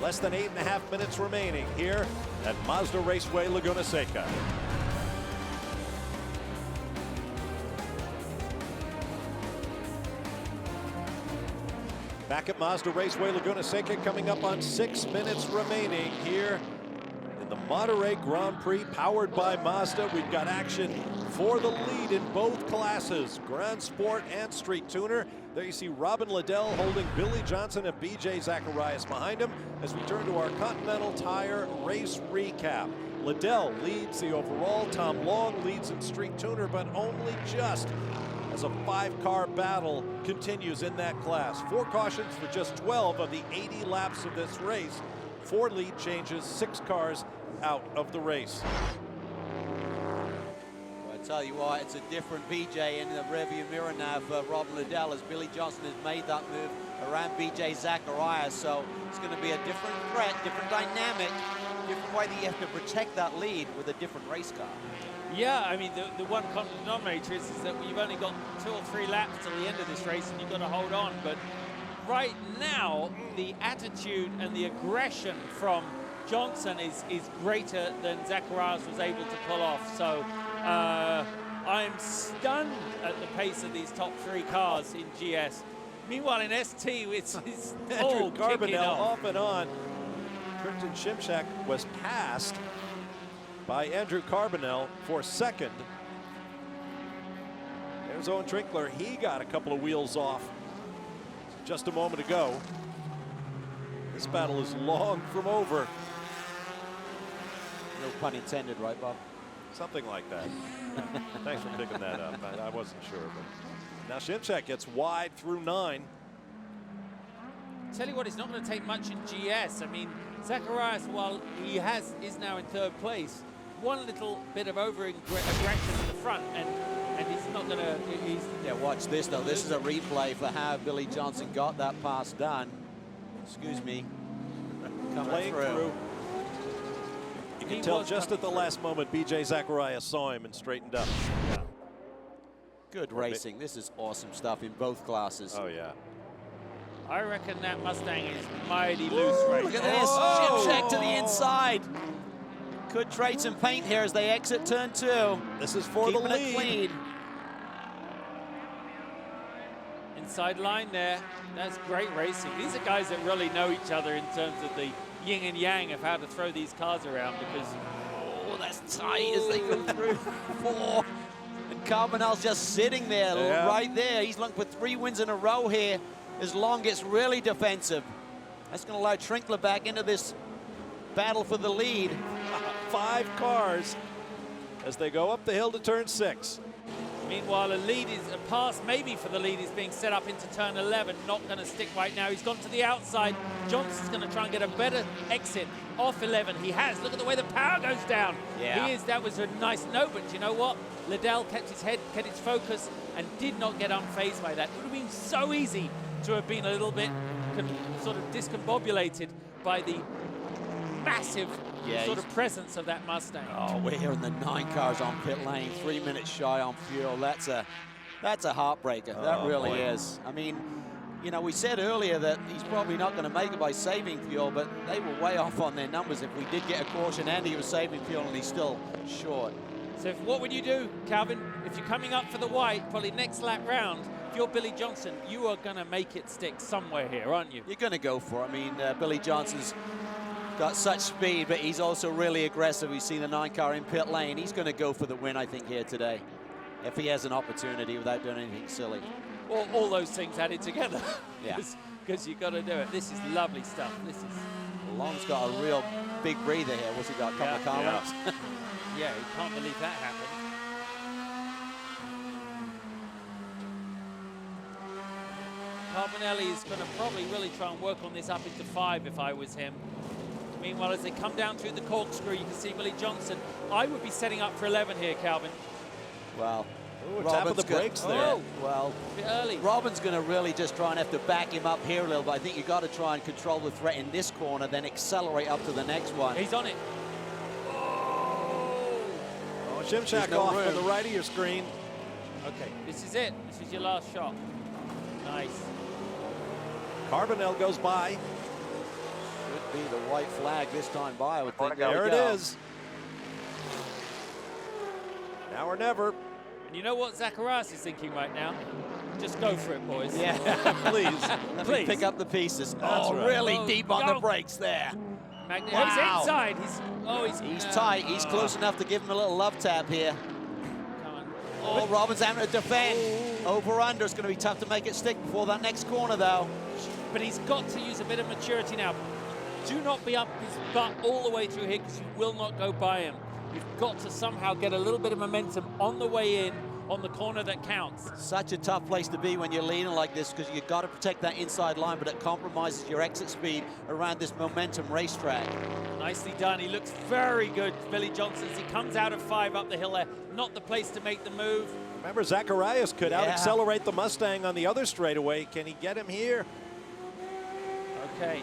Less than 8.5 minutes remaining here at Mazda Raceway Laguna Seca. Back at Mazda Raceway Laguna Seca, coming up on 6 minutes remaining here in the Monterey Grand Prix, powered by Mazda. We've got action for the lead in both classes, Grand Sport and Street Tuner. There you see Robin Liddell holding Billy Johnson and BJ Zacharias behind him as we turn to our Continental Tire race recap. Liddell leads the overall. Tom Long leads in Street Tuner, but only just, as a 5-car battle continues in that class. 4 cautions for just 12 of the 80 laps of this race. 4 lead changes, 6 cars out of the race. I tell you what, it's a different BJ in the rearview mirror now for Robin Liddell, as Billy Johnson has made that move around BJ Zacharias. So it's going to be a different threat, different dynamic, different way that you have to protect that lead with a different race car. Yeah, I mean, the one common denominator is that you've only got 2 or 3 laps till the end of this race and you've got to hold on. But right now, the attitude and the aggression from Johnson is greater than Zacharias was able to pull off. So I'm stunned at the pace of these top 3 cars in GS. Meanwhile, in ST, it's all Andrew kicking Carbonell off. off and on. Tristan Shimshak was passed by Andrew Carbonell for second. There's Owen Trinkler. He got a couple of wheels off just a moment ago. This battle is long from over. No pun intended, right, Bob? Something like that. Thanks for picking that up. I wasn't sure. But now Shimshak gets wide through 9. Tell you what, it's not going to take much in GS. I mean, Zacharias, while he is now in 3rd place, one little bit of over-aggression in the front, and he's not going to... Yeah, watch this, though. This is a replay for how Billy Johnson got that pass done. Excuse me. Coming through. You can tell just at the last moment, BJ Zacharias saw him and straightened up. Good racing. This is awesome stuff in both classes. Oh, yeah. I reckon that Mustang is mighty loose right now. Look at this. Shimshak to the inside. Could trade some paint here as they exit turn 2. This is for the lead. Keeping it clean. Inside line there. That's great racing. These are guys that really know each other in terms of the yin and yang of how to throw these cars around, because oh, that's tight as they go through 4. And Carbonell's just sitting there, right there. He's looking for 3 wins in a row here. As Long gets really defensive. That's going to allow Trinkler back into this battle for the lead. 5 cars as they go up the hill to turn 6. Meanwhile, a pass maybe for the lead is being set up into turn 11. Not going to stick right now. He's gone to the outside. Johnson's going to try and get a better exit off 11. He has. Look at the way the power goes down. Yeah. That was a nice note, but you know what? Liddell kept his head, kept his focus, and did not get unfazed by that. It would have been so easy to have been a little bit sort of discombobulated by the massive sort of presence of that Mustang. Oh, we're hearing the 9 cars on pit lane, 3 minutes shy on fuel. That's a heartbreaker. That really is. I mean, you know, we said earlier that he's probably not going to make it by saving fuel, but they were way off on their numbers. If we did get a caution and he was saving fuel and he's still short. So what would you do, Calvin? If you're coming up for the white, probably next lap round, if you're Billy Johnson, you are going to make it stick somewhere here, aren't you? You're going to go for it. I mean, Billy Johnson's got such speed, but he's also really aggressive. We've seen the 9 car in pit lane. He's going to go for the win, I think, here today, if he has an opportunity without doing anything silly. All those things added together. Yeah. Because you've got to do it. This is lovely stuff. This is... Long's got a real big breather here. What's he got, a couple of car laps? Yeah, you can't believe that happened. Carbonelli is going to probably really try and work on this up into 5 if I was him. Meanwhile, as they come down through the corkscrew, you can see Billy Johnson. I would be setting up for 11 here, Calvin. Well, tap of the brakes there. Well, a bit early. Robin's going to really just try and have to back him up here a little bit. I think you've got to try and control the threat in this corner, then accelerate up to the next one. He's on it. Oh, Shimshak off on the right of your screen. Okay, this is it. This is your last shot. Nice. Carbonell goes by. Should be the white flag this time by, I would think. There it is. Now or never. And you know what Zacharias is thinking right now? Just go for it, boys. Yeah, please. Let me pick up the pieces. Really deep on the brakes there. Wow. He's inside. He's tight. He's close enough to give him a little love tap here. Come on. Oh, Robin's having to defend. Over under. It's going to be tough to make it stick before that next corner, though. But he's got to use a bit of maturity now. Do not be up his butt all the way through here because you will not go by him. You've got to somehow get a little bit of momentum on the way in on the corner that counts. Such a tough place to be when you're leaning like this because you've got to protect that inside line, but it compromises your exit speed around this momentum racetrack. Nicely done. He looks very good, Billy Johnson. He comes out of 5 up the hill there. Not the place to make the move. Remember, Zacharias could out-accelerate the Mustang on the other straightaway. Can he get him here? Okay.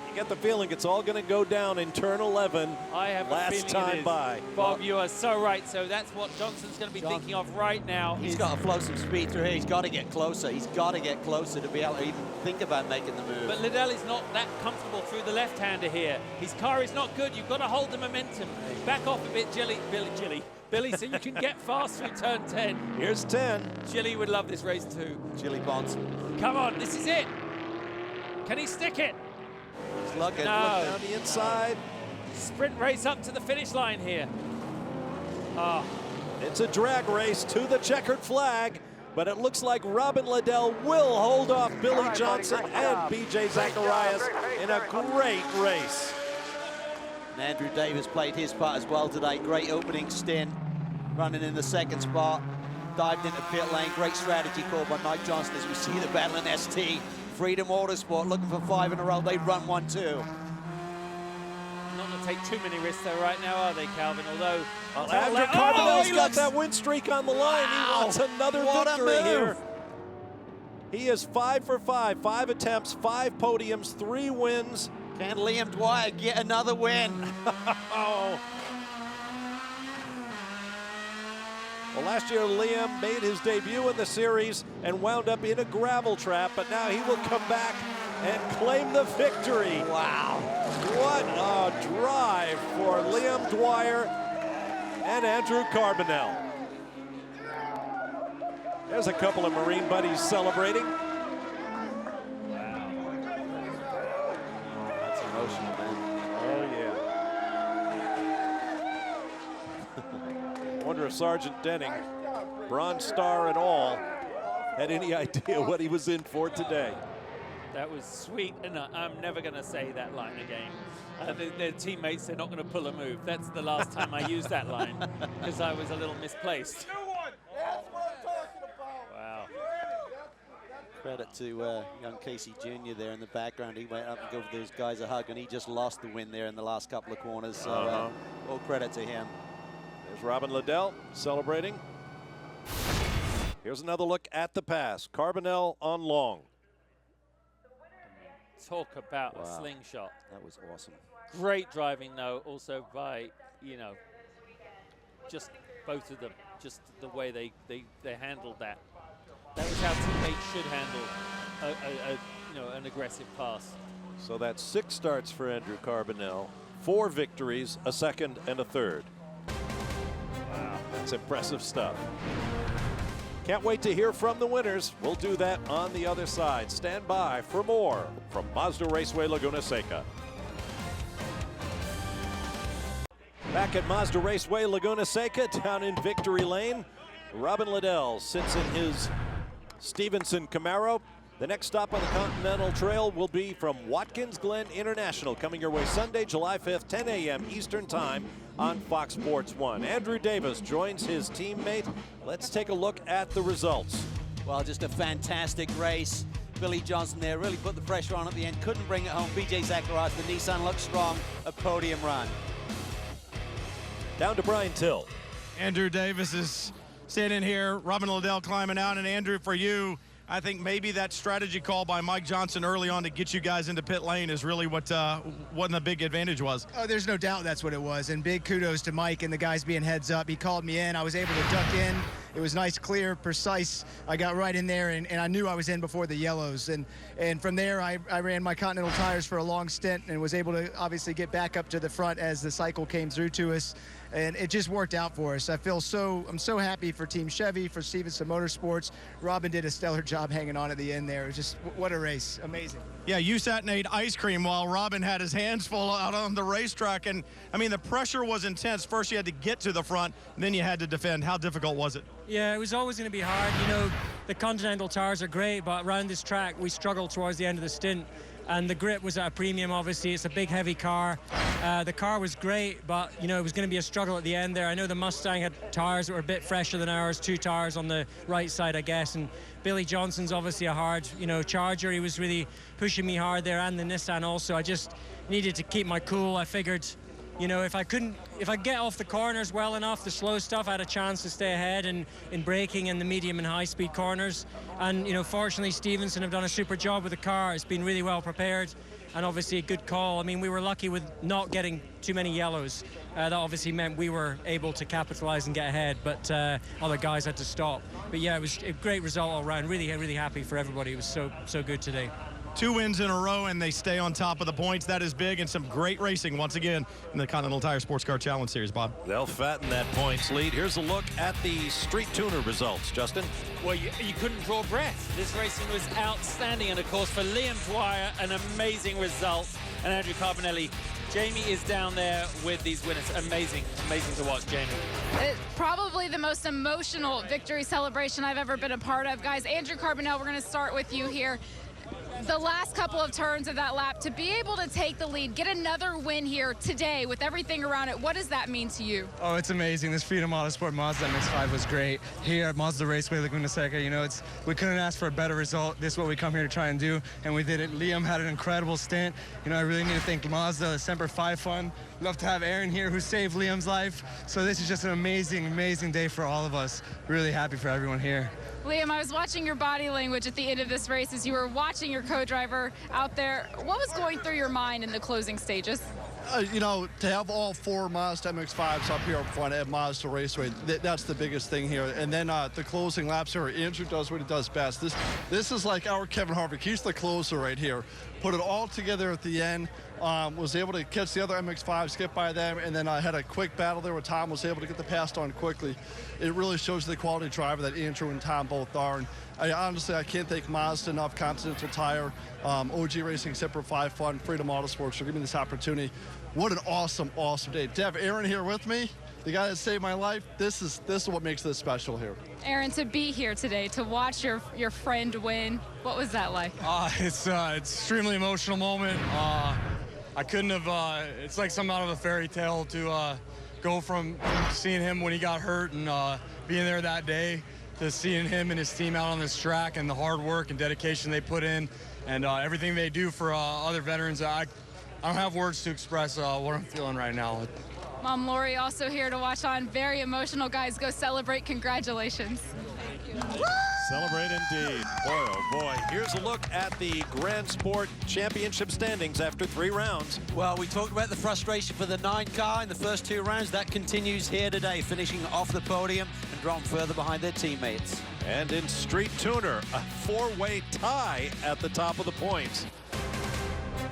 You get the feeling it's all going to go down in turn 11. I have last a feeling time it is. by. Bob, you are so right. So that's what Johnson's going to be thinking of right now. He's got to flow some speed through here. He's got to get closer. He's got to get closer to be able to even think about making the move. But Liddell is not that comfortable through the left-hander here. His car is not good. You've got to hold the momentum. Back off a bit, Billy, so you can get fast through turn 10. Here's 10. Jilly would love this race too. Jilly Bonds. Come on, this is it. Can he stick it? He's looking. No. Look down the inside. Sprint race up to the finish line here. Oh. It's a drag race to the checkered flag, but it looks like Robin Liddell will hold off Billy Johnson and BJ Zacharias in a great race. And Andrew Davis played his part as well today. Great opening stint, running in the second spot, dived into pit lane. Great strategy called by Mike Johnson as we see the battle in ST. Freedom Autosport looking for 5 in a row. They run 1-2. Not going to take too many risks though right now, are they, Calvin? Although Andrew Carbonell's got that win streak on the line. He wants another victory here. He is 5 for 5, 5 attempts, 5 podiums, 3 wins. Can Liam Dwyer get another win? Oh. Well, last year Liam made his debut in the series and wound up in a gravel trap, but now he will come back and claim the victory. Wow. What a drive for Liam Dwyer and Andrew Carbonell. There's a couple of Marine buddies celebrating. That's emotional, man. Oh, yeah. Wonder if Sergeant Denning, Bronze Star and all, had any idea what he was in for today. That was sweet, and I'm never going to say that line again. Their teammates, they're not going to pull a move. That's the last time I used that line, because I was a little misplaced. Credit to young Casey Jr. there in the background. He went up and gave those guys a hug, and he just lost the win there in the last couple of corners. So all credit to him. There's Robin Liddell celebrating. Here's another look at the pass. Carbonell on long. Talk about a slingshot. That was awesome. Great driving, though, also by, just both of them, just the way they handled that. That was how teammates should handle an aggressive pass. So that's 6 starts for Andrew Carbonell, 4 victories, a second and a third. Wow, that's impressive stuff. Can't wait to hear from the winners. We'll do that on the other side. Stand by for more from Mazda Raceway Laguna Seca. Back at Mazda Raceway Laguna Seca, down in Victory Lane, Robin Liddell sits in his Stevenson Camaro. The next stop on the Continental Trail will be from Watkins Glen International, coming your way Sunday, July 5th, 10 a.m. Eastern Time on Fox Sports 1. Andrew Davis joins his teammate. Let's take a look at the results. Well, just a fantastic race. Billy Johnson there really put the pressure on at the end, couldn't bring it home. BJ Zacharias, the Nissan looked strong, a podium run. Down to Brian Till. Andrew Davis is standing here, Robin Liddell climbing out, and Andrew, for you, I think maybe that strategy call by Mike Johnson early on to get you guys into pit lane is really what the big advantage was. Oh, there's no doubt that's what it was, and big kudos to Mike and the guys being heads up. He called me in. I was able to duck in. It was nice, clear, precise. I got right in there, and I knew I was in before the yellows. And from there, I ran my Continental tires for a long stint and was able to obviously get back up to the front as the cycle came through to us. And it just worked out for us. I'm so happy for Team Chevy, for Stevenson Motorsports. Robin did a stellar job hanging on at the end there. It was just, what a race, amazing. Yeah, you sat and ate ice cream while Robin had his hands full out on the racetrack. And I mean, the pressure was intense. First you had to get to the front, and then you had to defend. How difficult was it? Yeah, it was always going to be hard. The Continental tires are great, but around this track, we struggled towards the end of the stint. And the grip was at a premium, obviously. It's a big, heavy car. The car was great, but, it was going to be a struggle at the end there. I know the Mustang had tires that were a bit fresher than ours, 2 tires on the right side, I guess. And Billy Johnson's obviously a hard, charger. He was really pushing me hard there, and the Nissan also. I just needed to keep my cool. I figured, if I get off the corners well enough, the slow stuff, I had a chance to stay ahead in braking and the medium and high speed corners. And, fortunately, Stevenson have done a super job with the car. It's been really well prepared and obviously a good call. I mean, we were lucky with not getting too many yellows. That obviously meant we were able to capitalize and get ahead, but other guys had to stop. But yeah, it was a great result all around. Really, really happy for everybody. It was so good today. 2 wins in a row, and they stay on top of the points. That is big, and some great racing once again in the Continental Tire SportsCar Challenge Series, Bob. They'll fatten that points lead. Here's a look at the street tuner results. Justin? Well, you couldn't draw breath. This racing was outstanding, and of course for Liam Dwyer, an amazing result, and Andrew Carbonelli. Jamie is down there with these winners. Amazing to watch, Jamie. It's probably the most emotional victory celebration I've ever been a part of. Guys, Andrew Carbonell, we're going to start with you here. The last couple of turns of that lap, to be able to take the lead, get another win here today with everything around it, what does that mean to you? Oh, it's amazing. This Freedom Autosport Mazda MX-5 was great. Here at Mazda Raceway Laguna Seca, we couldn't ask for a better result. This is what we come here to try and do, and we did it. Liam had an incredible stint. I really need to thank Mazda, the Semper Fi Fund. Love to have Aaron here, who saved Liam's life. So this is just an amazing day for all of us. Really happy for everyone here. Liam, I was watching your body language at the end of this race as you were watching your co-driver out there. What was going through your mind in the closing stages? To have all 4 Mazda MX-5s up here up front at Mazda Raceway, that's the biggest thing here. And then the closing laps here, Andrew does what he does best. This is like our Kevin Harvick. He's the closer right here. Put it all together at the end. Was able to catch the other MX-5s, get by them, and then I had a quick battle there with Tom, was able to get the pass on quickly. It really shows the quality driver that Andrew and Tom both are. And honestly, I can't thank Mazda enough, Continental Tire, OG Racing, Semper Fi Fund, Freedom Autosports for giving me this opportunity. What an awesome day. To have Aaron here with me, the guy that saved my life, this is what makes this special here. Aaron, to be here today, to watch your friend win, what was that like? It's an extremely emotional moment. I couldn't have, it's like something out of a fairy tale to go from seeing him when he got hurt and being there that day. to seeing him and his team out on this track and the hard work and dedication they put in and everything they do for other veterans. I don't have words to express what I'm feeling right now. Mom Lori also here to watch on. Very emotional, guys. Go celebrate. Congratulations. Thank you. Celebrate indeed. Boy, oh boy. Here's a look at the Grand Sport Championship standings after 3 rounds. Well, we talked about the frustration for the 9 car in the first 2 rounds. That continues here today, finishing off the podium and dropping further behind their teammates. And in Street Tuner, a 4-way tie at the top of the points.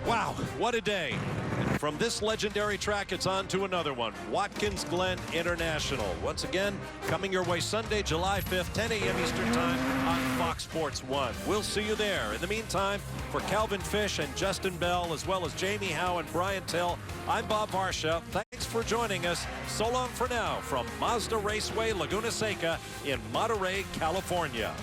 Wow, what a day. And from this legendary track, it's on to another one. Watkins Glen International. Once again, coming your way Sunday, July 5th, 10 a.m. Eastern Time on Fox Sports 1. We'll see you there. In the meantime, for Calvin Fish and Justin Bell, as well as Jamie Howe and Brian Till, I'm Bob Varsha. Thanks for joining us. So long for now from Mazda Raceway Laguna Seca in Monterey, California.